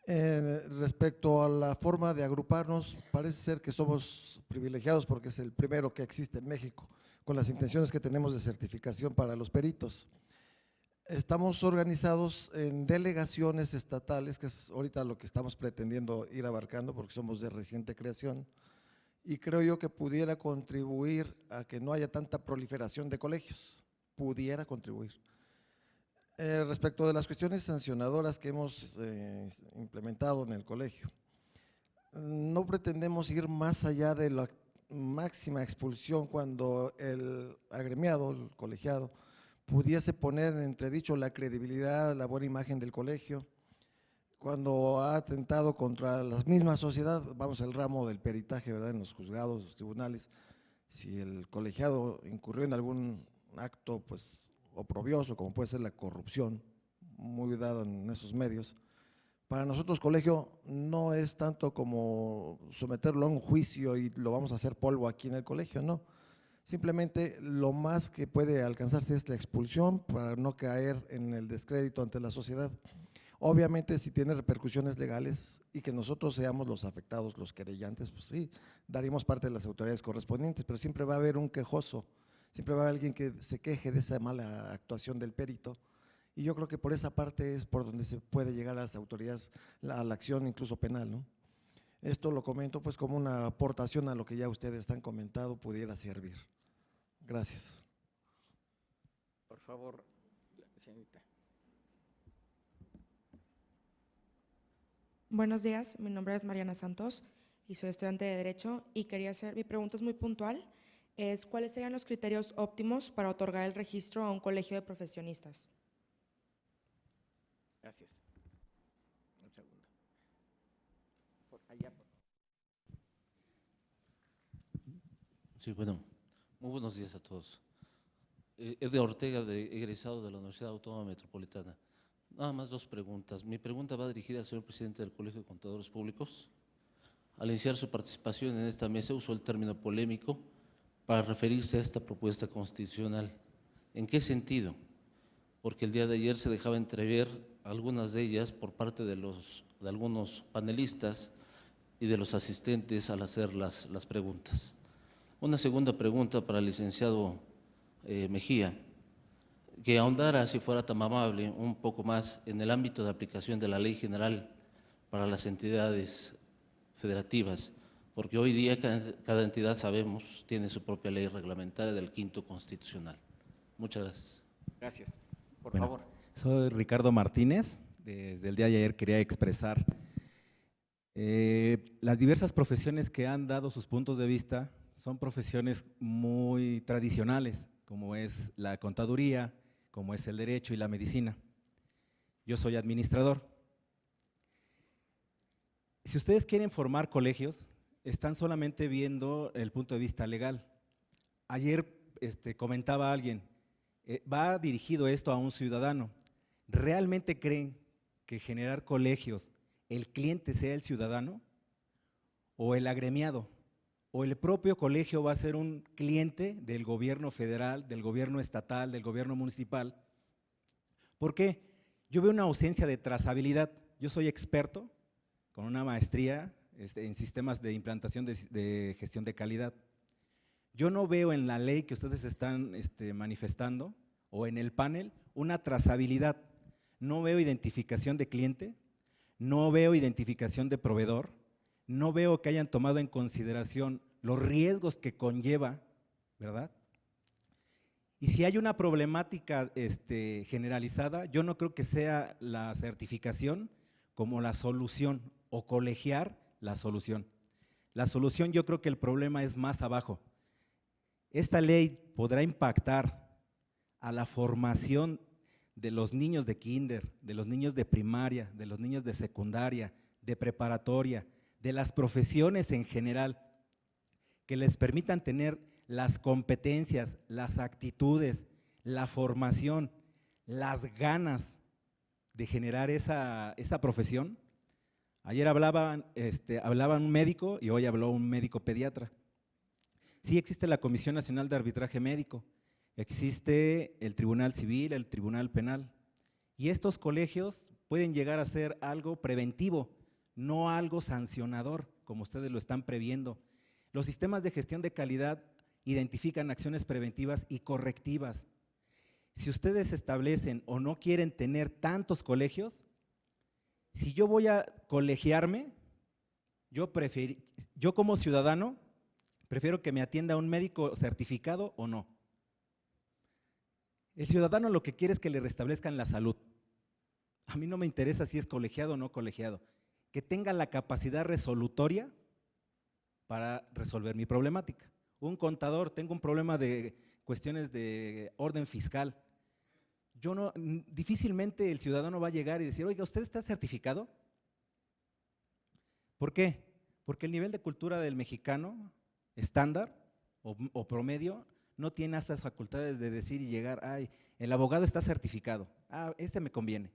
Respecto a la forma de agruparnos, parece ser que somos privilegiados porque es el primero que existe en México, con las intenciones que tenemos de certificación para los peritos. Estamos organizados en delegaciones estatales, que es ahorita lo que estamos pretendiendo ir abarcando porque somos de reciente creación, y creo yo que pudiera contribuir a que no haya tanta proliferación de colegios, pudiera contribuir. Respecto de las cuestiones sancionadoras que hemos implementado en el colegio, no pretendemos ir más allá de la máxima expulsión cuando el agremiado, el colegiado, pudiese poner en entredicho la credibilidad, la buena imagen del colegio, cuando ha atentado contra la misma sociedad, vamos al ramo del peritaje, ¿verdad?, en los juzgados, los tribunales, si el colegiado incurrió en algún acto, pues, oprobioso, como puede ser la corrupción, muy dada en esos medios, para nosotros colegio no es tanto como someterlo a un juicio y lo vamos a hacer polvo aquí en el colegio, no. Simplemente lo más que puede alcanzarse es la expulsión para no caer en el descrédito ante la sociedad. Obviamente si tiene repercusiones legales y que nosotros seamos los afectados, los querellantes, pues sí, daríamos parte de las autoridades correspondientes, pero siempre va a haber un quejoso, siempre va a haber alguien que se queje de esa mala actuación del perito, y yo creo que por esa parte es por donde se puede llegar a las autoridades, a la acción incluso penal, ¿no? Esto lo comento pues como una aportación a lo que ya ustedes han comentado, pudiera servir. Gracias. Por favor, señorita. Buenos días, mi nombre es Mariana Santos y soy estudiante de Derecho y quería hacer, mi pregunta es muy puntual, es ¿cuáles serían los criterios óptimos para otorgar el registro a un colegio de profesionistas? Gracias. Un segundo. Por allá. Sí, bueno, muy buenos días a todos. Edgar Ortega, egresado de la Universidad Autónoma Metropolitana. Nada más dos preguntas. Mi pregunta va dirigida al señor presidente del Colegio de Contadores Públicos. Al iniciar su participación en esta mesa usó el término polémico para referirse a esta propuesta constitucional. ¿En qué sentido? Porque el día de ayer se dejaba entrever algunas de ellas por parte de algunos panelistas y de los asistentes al hacer las preguntas. Una segunda pregunta para el licenciado Mejía, que ahondara, si fuera tan amable, un poco más en el ámbito de aplicación de la Ley General para las entidades federativas, porque hoy día cada entidad, sabemos, tiene su propia ley reglamentaria del quinto constitucional. Muchas gracias. Gracias. Por Bueno, favor. Soy Ricardo Martínez. Desde el día de ayer quería expresar las diversas profesiones que han dado sus puntos de vista. Son profesiones muy tradicionales, como es la contaduría, como es el derecho y la medicina. Yo soy administrador. Si ustedes quieren formar colegios, están solamente viendo el punto de vista legal. Ayer comentaba alguien, va dirigido esto a un ciudadano. ¿Realmente creen que generar colegios, el cliente sea el ciudadano o el agremiado? ¿O el propio colegio va a ser un cliente del gobierno federal, del gobierno estatal, del gobierno municipal? ¿Por qué? Yo veo una ausencia de trazabilidad. Yo soy experto con una maestría en sistemas de implantación de gestión de calidad. Yo no veo en la ley que ustedes están manifestando o en el panel una trazabilidad. No veo identificación de cliente, no veo identificación de proveedor, no veo que hayan tomado en consideración los riesgos que conlleva, ¿verdad? Y si hay una problemática generalizada, yo no creo que sea la certificación como la solución o colegiar la solución. La solución, yo creo que el problema es más abajo. Esta ley podrá impactar a la formación de los niños de kinder, de los niños de primaria, de los niños de secundaria, de preparatoria, de las profesiones en general, que les permitan tener las competencias, las actitudes, la formación, las ganas de generar esa profesión. Ayer hablaba un médico y hoy habló un médico pediatra. Sí existe la Comisión Nacional de Arbitraje Médico, existe el Tribunal Civil, el Tribunal Penal, y estos colegios pueden llegar a ser algo preventivo, no algo sancionador, como ustedes lo están previendo. Los sistemas de gestión de calidad identifican acciones preventivas y correctivas. Si ustedes establecen o no quieren tener tantos colegios, si yo voy a colegiarme, yo como ciudadano prefiero que me atienda un médico certificado o no. El ciudadano lo que quiere es que le restablezcan la salud. A mí no me interesa si es colegiado o no colegiado, que tenga la capacidad resolutoria para resolver mi problemática. Un contador, tengo un problema de cuestiones de orden fiscal. Difícilmente el ciudadano va a llegar y decir, oiga, ¿usted está certificado? ¿Por qué? Porque el nivel de cultura del mexicano estándar o promedio no tiene estas facultades de decir y llegar, ay, el abogado está certificado, me conviene.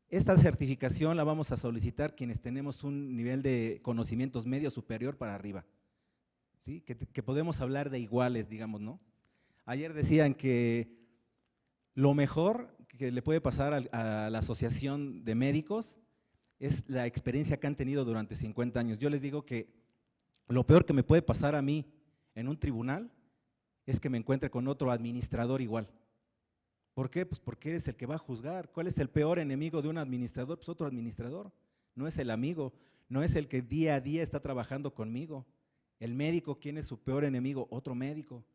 Esta certificación la vamos a solicitar quienes tenemos un nivel de conocimientos medio superior para arriba, ¿sí? Que podemos hablar de iguales, digamos, ¿no? Ayer decían que lo mejor que le puede pasar a la Asociación de Médicos es la experiencia que han tenido durante 50 años. Yo les digo que lo peor que me puede pasar a mí en un tribunal es que me encuentre con otro administrador igual. ¿Por qué? Pues porque eres el que va a juzgar. ¿Cuál es el peor enemigo de un administrador? Pues otro administrador. No es el amigo, no es el que día a día está trabajando conmigo. El médico, ¿quién es su peor enemigo? Otro médico.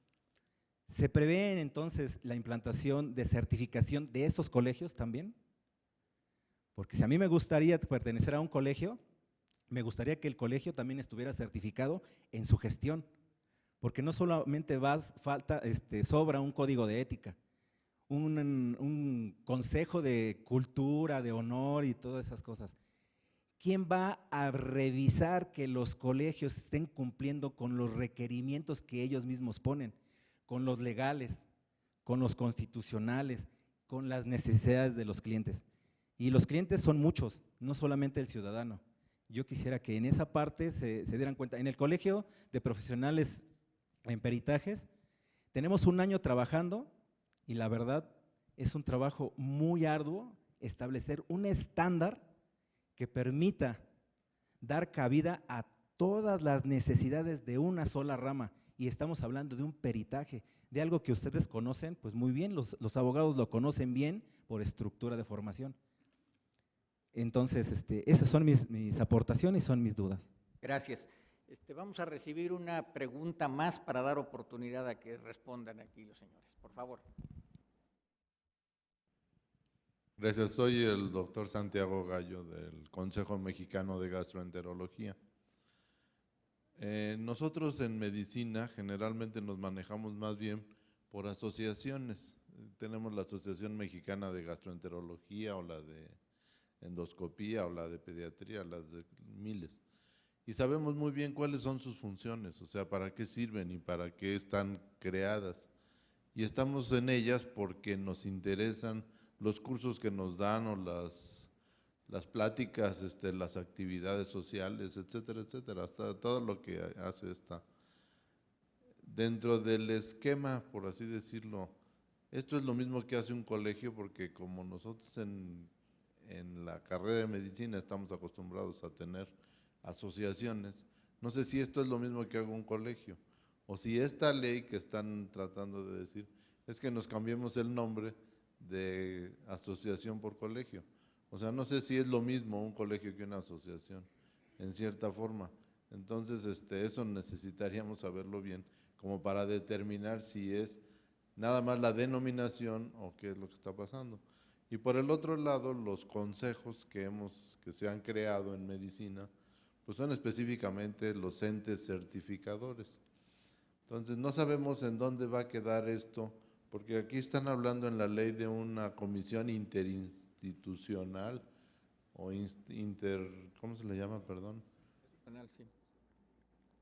¿Se prevé entonces la implantación de certificación de estos colegios también? Porque si a mí me gustaría pertenecer a un colegio, me gustaría que el colegio también estuviera certificado en su gestión, porque no solamente sobra un código de ética, un consejo de cultura, de honor y todas esas cosas. ¿Quién va a revisar que los colegios estén cumpliendo con los requerimientos que ellos mismos ponen? Con los legales, con los constitucionales, con las necesidades de los clientes. Y los clientes son muchos, no solamente el ciudadano. Yo quisiera que en esa parte se dieran cuenta. En el Colegio de Profesionales en Peritajes tenemos un año trabajando y la verdad es un trabajo muy arduo establecer un estándar que permita dar cabida a todas las necesidades de una sola rama. Y estamos hablando de un peritaje, de algo que ustedes conocen pues muy bien, los abogados lo conocen bien por estructura de formación. Entonces, esas son mis aportaciones y son mis dudas. Gracias. Vamos a recibir una pregunta más para dar oportunidad a que respondan aquí los señores. Por favor. Gracias. Soy el doctor Santiago Gallo del Consejo Mexicano de Gastroenterología. Nosotros en medicina generalmente nos manejamos más bien por asociaciones. Tenemos la Asociación Mexicana de Gastroenterología o la de endoscopía o la de pediatría, las de miles. Y sabemos muy bien cuáles son sus funciones, o sea, para qué sirven y para qué están creadas. Y estamos en ellas porque nos interesan los cursos que nos dan o las pláticas, las actividades sociales, etcétera, etcétera, hasta todo lo que hace esta. Dentro del esquema, por así decirlo, esto es lo mismo que hace un colegio, porque como nosotros en la carrera de medicina estamos acostumbrados a tener asociaciones, no sé si esto es lo mismo que haga un colegio, o si esta ley que están tratando de decir es que nos cambiemos el nombre de asociación por colegio. O sea, no sé si es lo mismo un colegio que una asociación, en cierta forma. Entonces, eso necesitaríamos saberlo bien, como para determinar si es nada más la denominación o qué es lo que está pasando. Y por el otro lado, los consejos que se han creado en medicina, pues son específicamente los entes certificadores. Entonces, no sabemos en dónde va a quedar esto, Porque aquí están hablando en la ley de una comisión interinstitucional o ¿cómo se le llama? Perdón.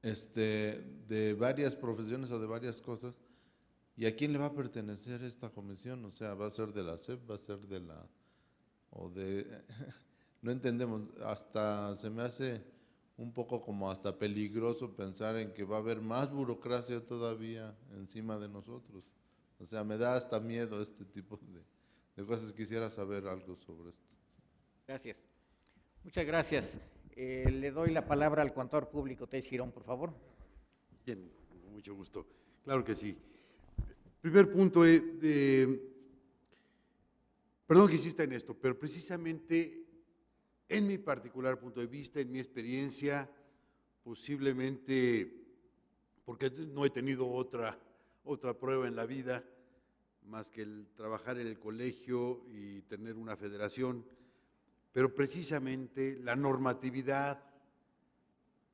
De varias profesiones o de varias cosas. ¿Y a quién le va a pertenecer esta comisión? O sea, ¿va a ser de la SEP? ¿Va a ser de la...? No entendemos, hasta se me hace un poco como hasta peligroso pensar en que va a haber más burocracia todavía encima de nosotros. O sea, me da hasta miedo este tipo de cosas. Quisiera saber algo sobre esto. Gracias. Muchas gracias. Le doy la palabra al contador público Teix Girón, por favor. Bien, con mucho gusto. Claro que sí. Primer punto, perdón que insista en esto, pero precisamente en mi particular punto de vista, en mi experiencia, posiblemente, porque no he tenido otra prueba en la vida, más que el trabajar en el colegio y tener una federación, pero precisamente la normatividad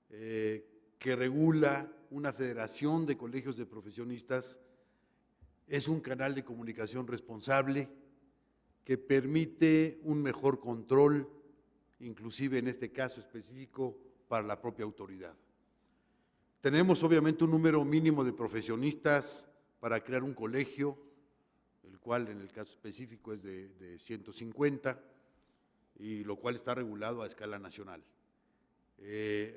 que regula una federación de colegios de profesionistas es un canal de comunicación responsable que permite un mejor control, inclusive en este caso específico, para la propia autoridad. Tenemos obviamente un número mínimo de profesionistas para crear un colegio, el cual en el caso específico es de 150, y lo cual está regulado a escala nacional.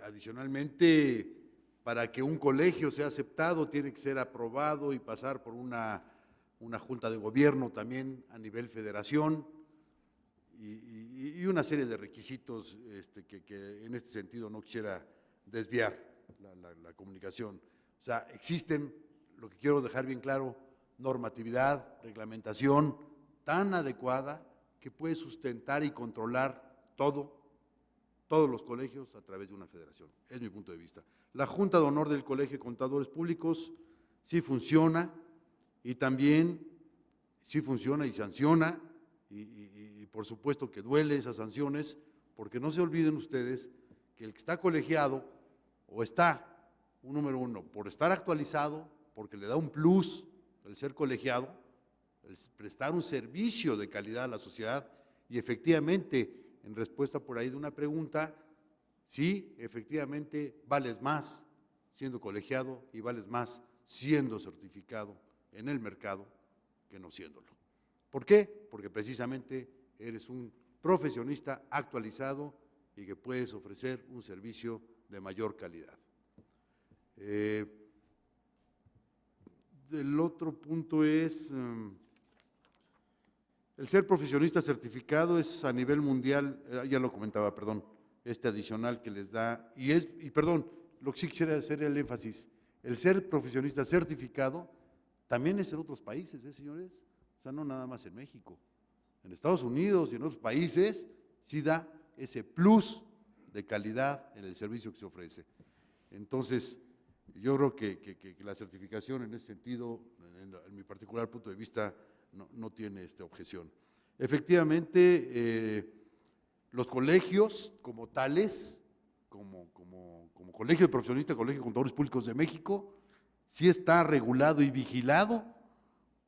Adicionalmente, para que un colegio sea aceptado, tiene que ser aprobado y pasar por una junta de gobierno también a nivel federación y una serie de requisitos que en este sentido no quisiera desviar la comunicación. O sea, existen, lo que quiero dejar bien claro, normatividad, reglamentación tan adecuada que puede sustentar y controlar todos los colegios a través de una federación. Es mi punto de vista. La Junta de Honor del Colegio de Contadores Públicos sí funciona y también sí funciona y sanciona y por supuesto que duele esas sanciones, porque no se olviden ustedes que el que está colegiado o está, número uno, por estar actualizado, porque le da un plus el ser colegiado, el prestar un servicio de calidad a la sociedad y efectivamente, en respuesta por ahí de una pregunta, sí, efectivamente, vales más siendo colegiado y vales más siendo certificado en el mercado que no siéndolo. ¿Por qué? Porque precisamente eres un profesionista actualizado y que puedes ofrecer un servicio de mayor calidad. El otro punto es, el ser profesionista certificado es a nivel mundial, ya lo comentaba, perdón, adicional que les da, perdón, lo que sí quisiera hacer el énfasis, el ser profesionista certificado también es en otros países, señores, o sea, no nada más en México, en Estados Unidos y en otros países sí da ese plus de calidad en el servicio que se ofrece. Entonces, yo creo que la certificación en ese sentido, en mi particular punto de vista, no tiene objeción. Efectivamente, los colegios como tales, como Colegio de Profesionistas, Colegio de Contadores Públicos de México, sí está regulado y vigilado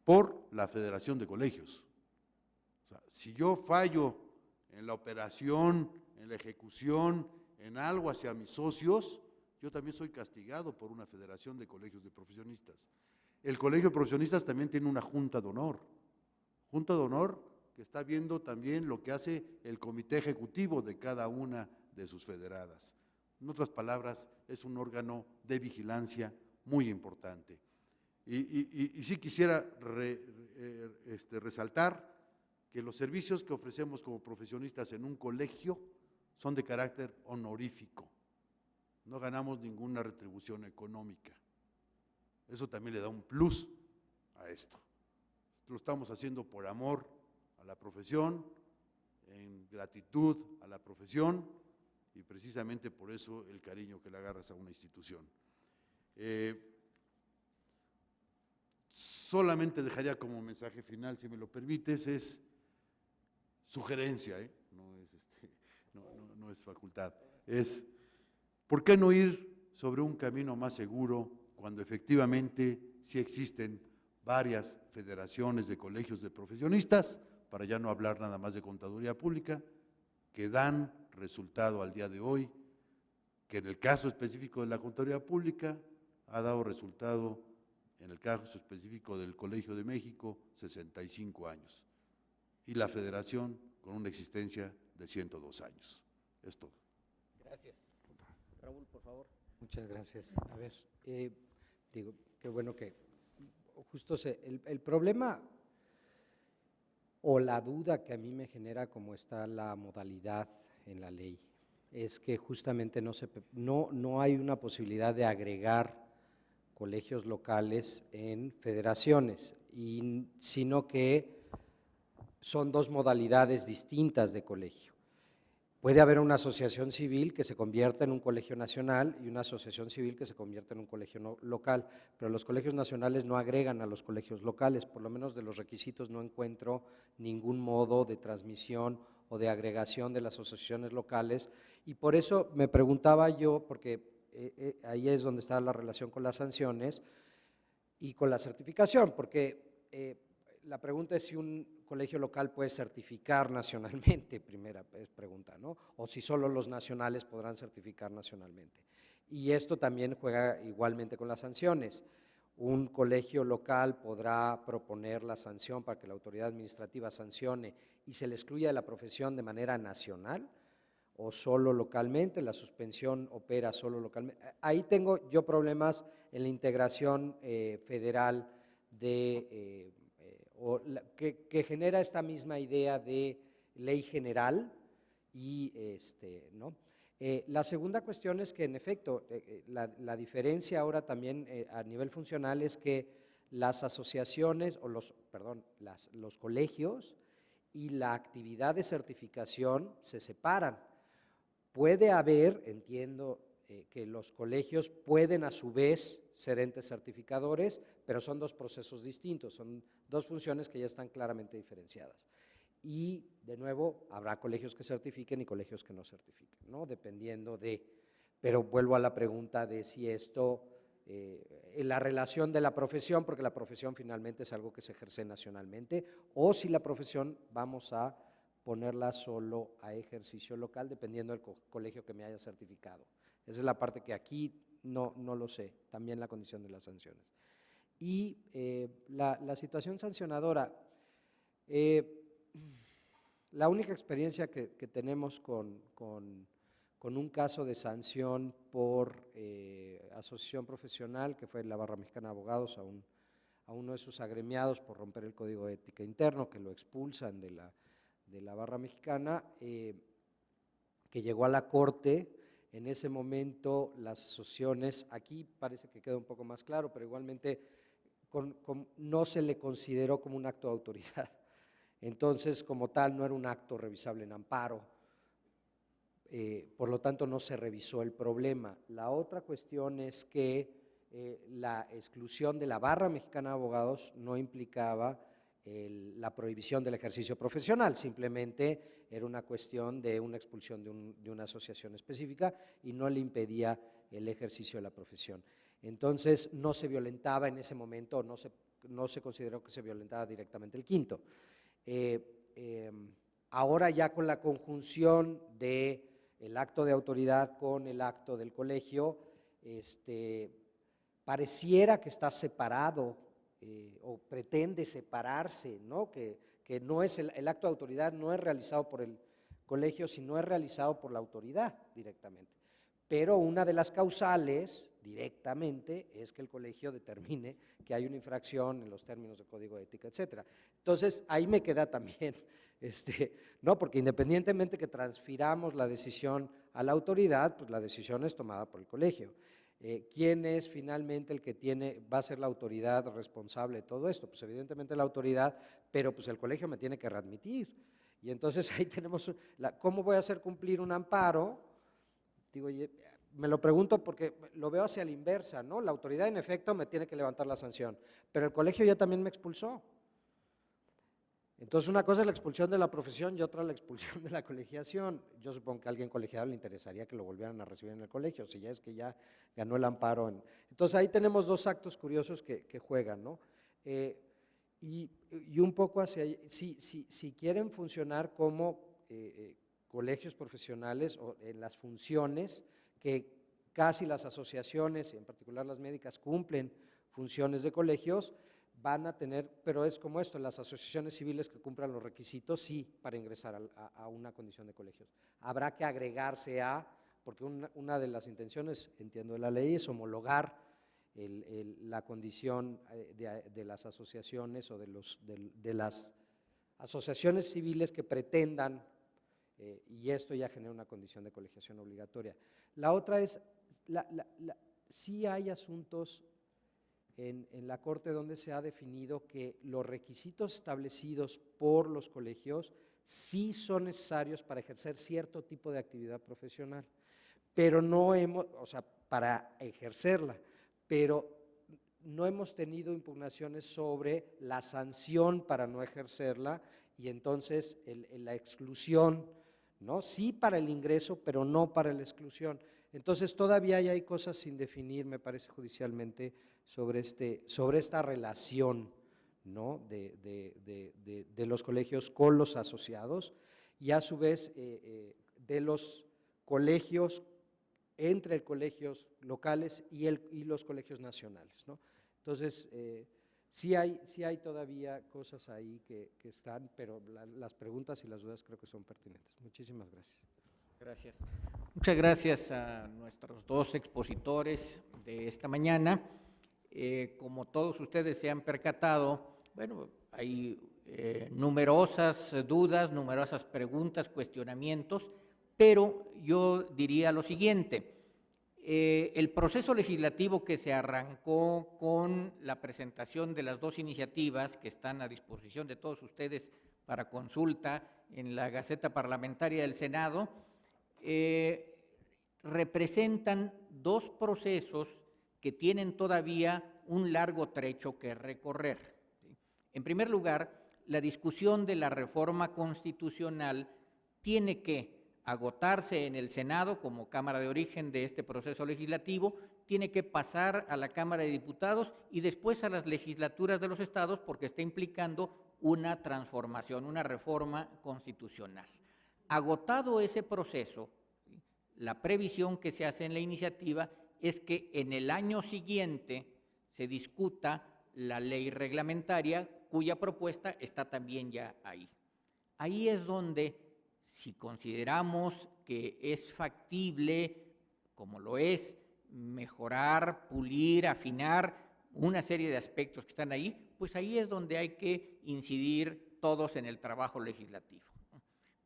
por la Federación de Colegios. O sea, si yo fallo en la operación, en la ejecución, en algo hacia mis socios, yo también soy castigado por una Federación de Colegios de Profesionistas. El Colegio de Profesionistas también tiene una Junta de Honor que está viendo también lo que hace el comité ejecutivo de cada una de sus federadas. En otras palabras, es un órgano de vigilancia muy importante. Y sí quisiera resaltar que los servicios que ofrecemos como profesionistas en un colegio son de carácter honorífico. No ganamos ninguna retribución económica. Eso también le da un plus a esto. Lo estamos haciendo por amor a la profesión, en gratitud a la profesión y precisamente por eso el cariño que le agarras a una institución. Solamente dejaría como mensaje final, si me lo permites, es sugerencia, no es facultad, es ¿por qué no ir sobre un camino más seguro cuando efectivamente sí existen varias federaciones de colegios de profesionistas, para ya no hablar nada más de contaduría pública, que dan resultado al día de hoy, que en el caso específico de la contaduría pública ha dado resultado, en el caso específico del Colegio de México, 65 años, y la federación con una existencia de 102 años. Es todo. Gracias. Raúl, por favor. Muchas gracias. A ver, digo, qué bueno que justo el problema o la duda que a mí me genera como está la modalidad en la ley es que justamente no hay una posibilidad de agregar colegios locales en federaciones, sino que son dos modalidades distintas de colegio. Puede haber una asociación civil que se convierta en un colegio nacional y una asociación civil que se convierta en un colegio local, pero los colegios nacionales no agregan a los colegios locales, por lo menos de los requisitos no encuentro ningún modo de transmisión o de agregación de las asociaciones locales, y por eso me preguntaba yo, porque ahí es donde está la relación con las sanciones y con la certificación, porque la pregunta es si un colegio local puede certificar nacionalmente, primera pregunta, ¿no? O si solo los nacionales podrán certificar nacionalmente. Y esto también juega igualmente con las sanciones. Un colegio local podrá proponer la sanción para que la autoridad administrativa sancione y se le excluya de la profesión de manera nacional o solo localmente, la suspensión opera solo localmente. Ahí tengo yo problemas en la integración federal de… que genera esta misma idea de ley general y ¿no? La segunda cuestión es que en efecto la diferencia ahora también a nivel funcional es que las asociaciones o los colegios y la actividad de certificación se separan. Puede haber, entiendo, que los colegios pueden a su vez ser entes certificadores, pero son dos procesos distintos, son dos funciones que ya están claramente diferenciadas. Y, de nuevo, habrá colegios que certifiquen y colegios que no certifiquen, ¿no? Dependiendo de… Pero vuelvo a la pregunta de si esto, la relación de la profesión, porque la profesión finalmente es algo que se ejerce nacionalmente, o si la profesión vamos a ponerla solo a ejercicio local, dependiendo del colegio que me haya certificado. Esa es la parte que aquí no lo sé, también la condición de las sanciones. Y la situación sancionadora, la única experiencia que tenemos con un caso de sanción por asociación profesional, que fue la Barra Mexicana de Abogados, a uno de sus agremiados por romper el Código de Ética Interno, que lo expulsan de la Barra Mexicana, que llegó a la Corte. En ese momento las asociaciones, aquí parece que queda un poco más claro, pero igualmente no se le consideró como un acto de autoridad. Entonces, como tal, no era un acto revisable en amparo, por lo tanto no se revisó el problema. La otra cuestión es que la exclusión de la Barra Mexicana de Abogados no implicaba la prohibición del ejercicio profesional, simplemente era una cuestión de una expulsión de una asociación específica y no le impedía el ejercicio de la profesión. Entonces no se violentaba en ese momento, no se consideró que se violentaba directamente el quinto. Ahora ya con la conjunción del acto de autoridad con el acto del colegio, pareciera que está separado o pretende separarse, ¿no? Que no es el acto de autoridad no es realizado por el colegio, sino es realizado por la autoridad directamente. Pero una de las causales directamente es que el colegio determine que hay una infracción en los términos del Código de Ética, etcétera. Entonces, ahí me queda también, ¿no? Porque independientemente que transfiramos la decisión a la autoridad, pues la decisión es tomada por el colegio. ¿Quién es finalmente el que va a ser la autoridad responsable de todo esto? Pues evidentemente la autoridad, pero pues el colegio me tiene que readmitir. Y entonces ahí tenemos, ¿cómo voy a hacer cumplir un amparo? Digo, me lo pregunto porque lo veo hacia la inversa, ¿no? La autoridad en efecto me tiene que levantar la sanción, pero el colegio ya también me expulsó. Entonces una cosa es la expulsión de la profesión y otra la expulsión de la colegiación. Yo supongo que a alguien colegiado le interesaría que lo volvieran a recibir en el colegio, si ya es que ya ganó el amparo. Entonces ahí tenemos dos actos curiosos que juegan, ¿no? Y un poco hacia allí, si quieren funcionar como colegios profesionales o en las funciones que casi las asociaciones, y en particular las médicas, cumplen funciones de colegios, van a tener, pero es como esto, las asociaciones civiles que cumplan los requisitos, sí, para ingresar a una condición de colegios. Habrá que agregarse porque una de las intenciones, entiendo de la ley, es homologar la condición de las asociaciones o de las asociaciones civiles que pretendan, y esto ya genera una condición de colegiación obligatoria. La otra es, sí hay asuntos en la Corte donde se ha definido que los requisitos establecidos por los colegios sí son necesarios para ejercer cierto tipo de actividad profesional, pero no hemos, o sea, para ejercerla, pero no hemos tenido impugnaciones sobre la sanción para no ejercerla y entonces la exclusión, ¿no? Sí para el ingreso, pero no para la exclusión. Entonces todavía hay cosas sin definir, me parece judicialmente, sobre esta relación, ¿no? de los colegios con los asociados y a su vez de los colegios entre colegios locales y los colegios nacionales, ¿no? Entonces, sí hay todavía cosas ahí que están, pero las preguntas y las dudas creo que son pertinentes. Muchísimas gracias. Gracias. Muchas gracias a nuestros dos expositores de esta mañana. Como todos ustedes se han percatado, bueno, hay numerosas dudas, numerosas preguntas, cuestionamientos, pero yo diría lo siguiente. El proceso legislativo que se arrancó con la presentación de las dos iniciativas que están a disposición de todos ustedes para consulta en la Gaceta Parlamentaria del Senado, representan dos procesos que tienen todavía un largo trecho que recorrer. En primer lugar, la discusión de la reforma constitucional tiene que agotarse en el Senado como Cámara de origen de este proceso legislativo, tiene que pasar a la Cámara de Diputados y después a las legislaturas de los estados porque está implicando una transformación, una reforma constitucional. Agotado ese proceso, la previsión que se hace en la iniciativa es que en el año siguiente se discuta la ley reglamentaria cuya propuesta está también ya ahí. Ahí es donde, si consideramos que es factible, como lo es, mejorar, pulir, afinar una serie de aspectos que están ahí, pues ahí es donde hay que incidir todos en el trabajo legislativo.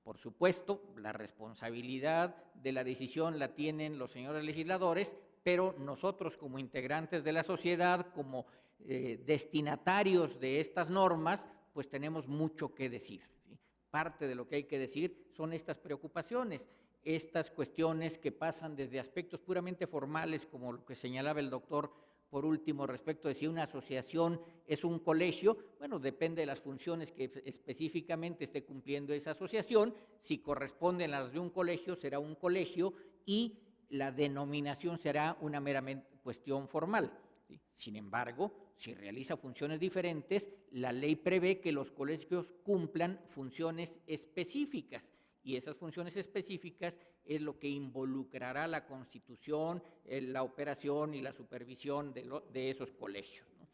Por supuesto, la responsabilidad de la decisión la tienen los señores legisladores, pero nosotros como integrantes de la sociedad, como destinatarios de estas normas, pues tenemos mucho que decir, ¿sí? Parte de lo que hay que decir son estas preocupaciones, estas cuestiones que pasan desde aspectos puramente formales, como lo que señalaba el doctor por último respecto de si una asociación es un colegio. Bueno, depende de las funciones que específicamente esté cumpliendo esa asociación. Si corresponden las de un colegio, será un colegio y la denominación será una meramente cuestión formal, ¿sí? Sin embargo, si realiza funciones diferentes, la ley prevé que los colegios cumplan funciones específicas y esas funciones específicas es lo que involucrará la constitución, la operación y la supervisión de esos colegios, ¿no?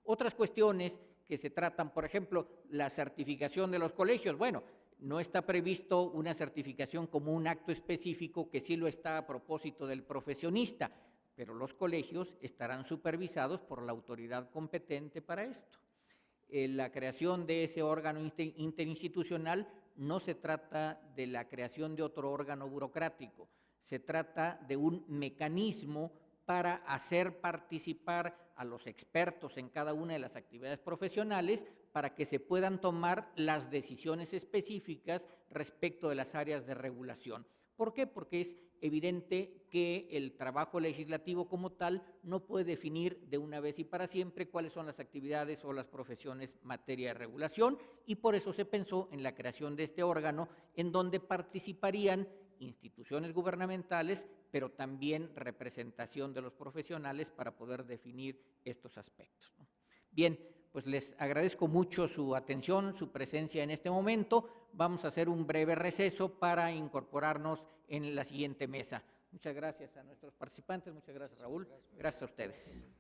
Otras cuestiones que se tratan, por ejemplo, la certificación de los colegios. Bueno, no está previsto una certificación como un acto específico, que sí lo está a propósito del profesionista, pero los colegios estarán supervisados por la autoridad competente para esto. La creación de ese órgano interinstitucional no se trata de la creación de otro órgano burocrático, se trata de un mecanismo para hacer participar a los expertos en cada una de las actividades profesionales para que se puedan tomar las decisiones específicas respecto de las áreas de regulación. ¿Por qué? Porque es evidente que el trabajo legislativo como tal no puede definir de una vez y para siempre cuáles son las actividades o las profesiones materia de regulación, y por eso se pensó en la creación de este órgano en donde participarían instituciones gubernamentales, pero también representación de los profesionales para poder definir estos aspectos, ¿no? Bien, pues les agradezco mucho su atención, su presencia en este momento. Vamos a hacer un breve receso para incorporarnos en la siguiente mesa. Muchas gracias a nuestros participantes, muchas gracias Raúl, gracias a ustedes.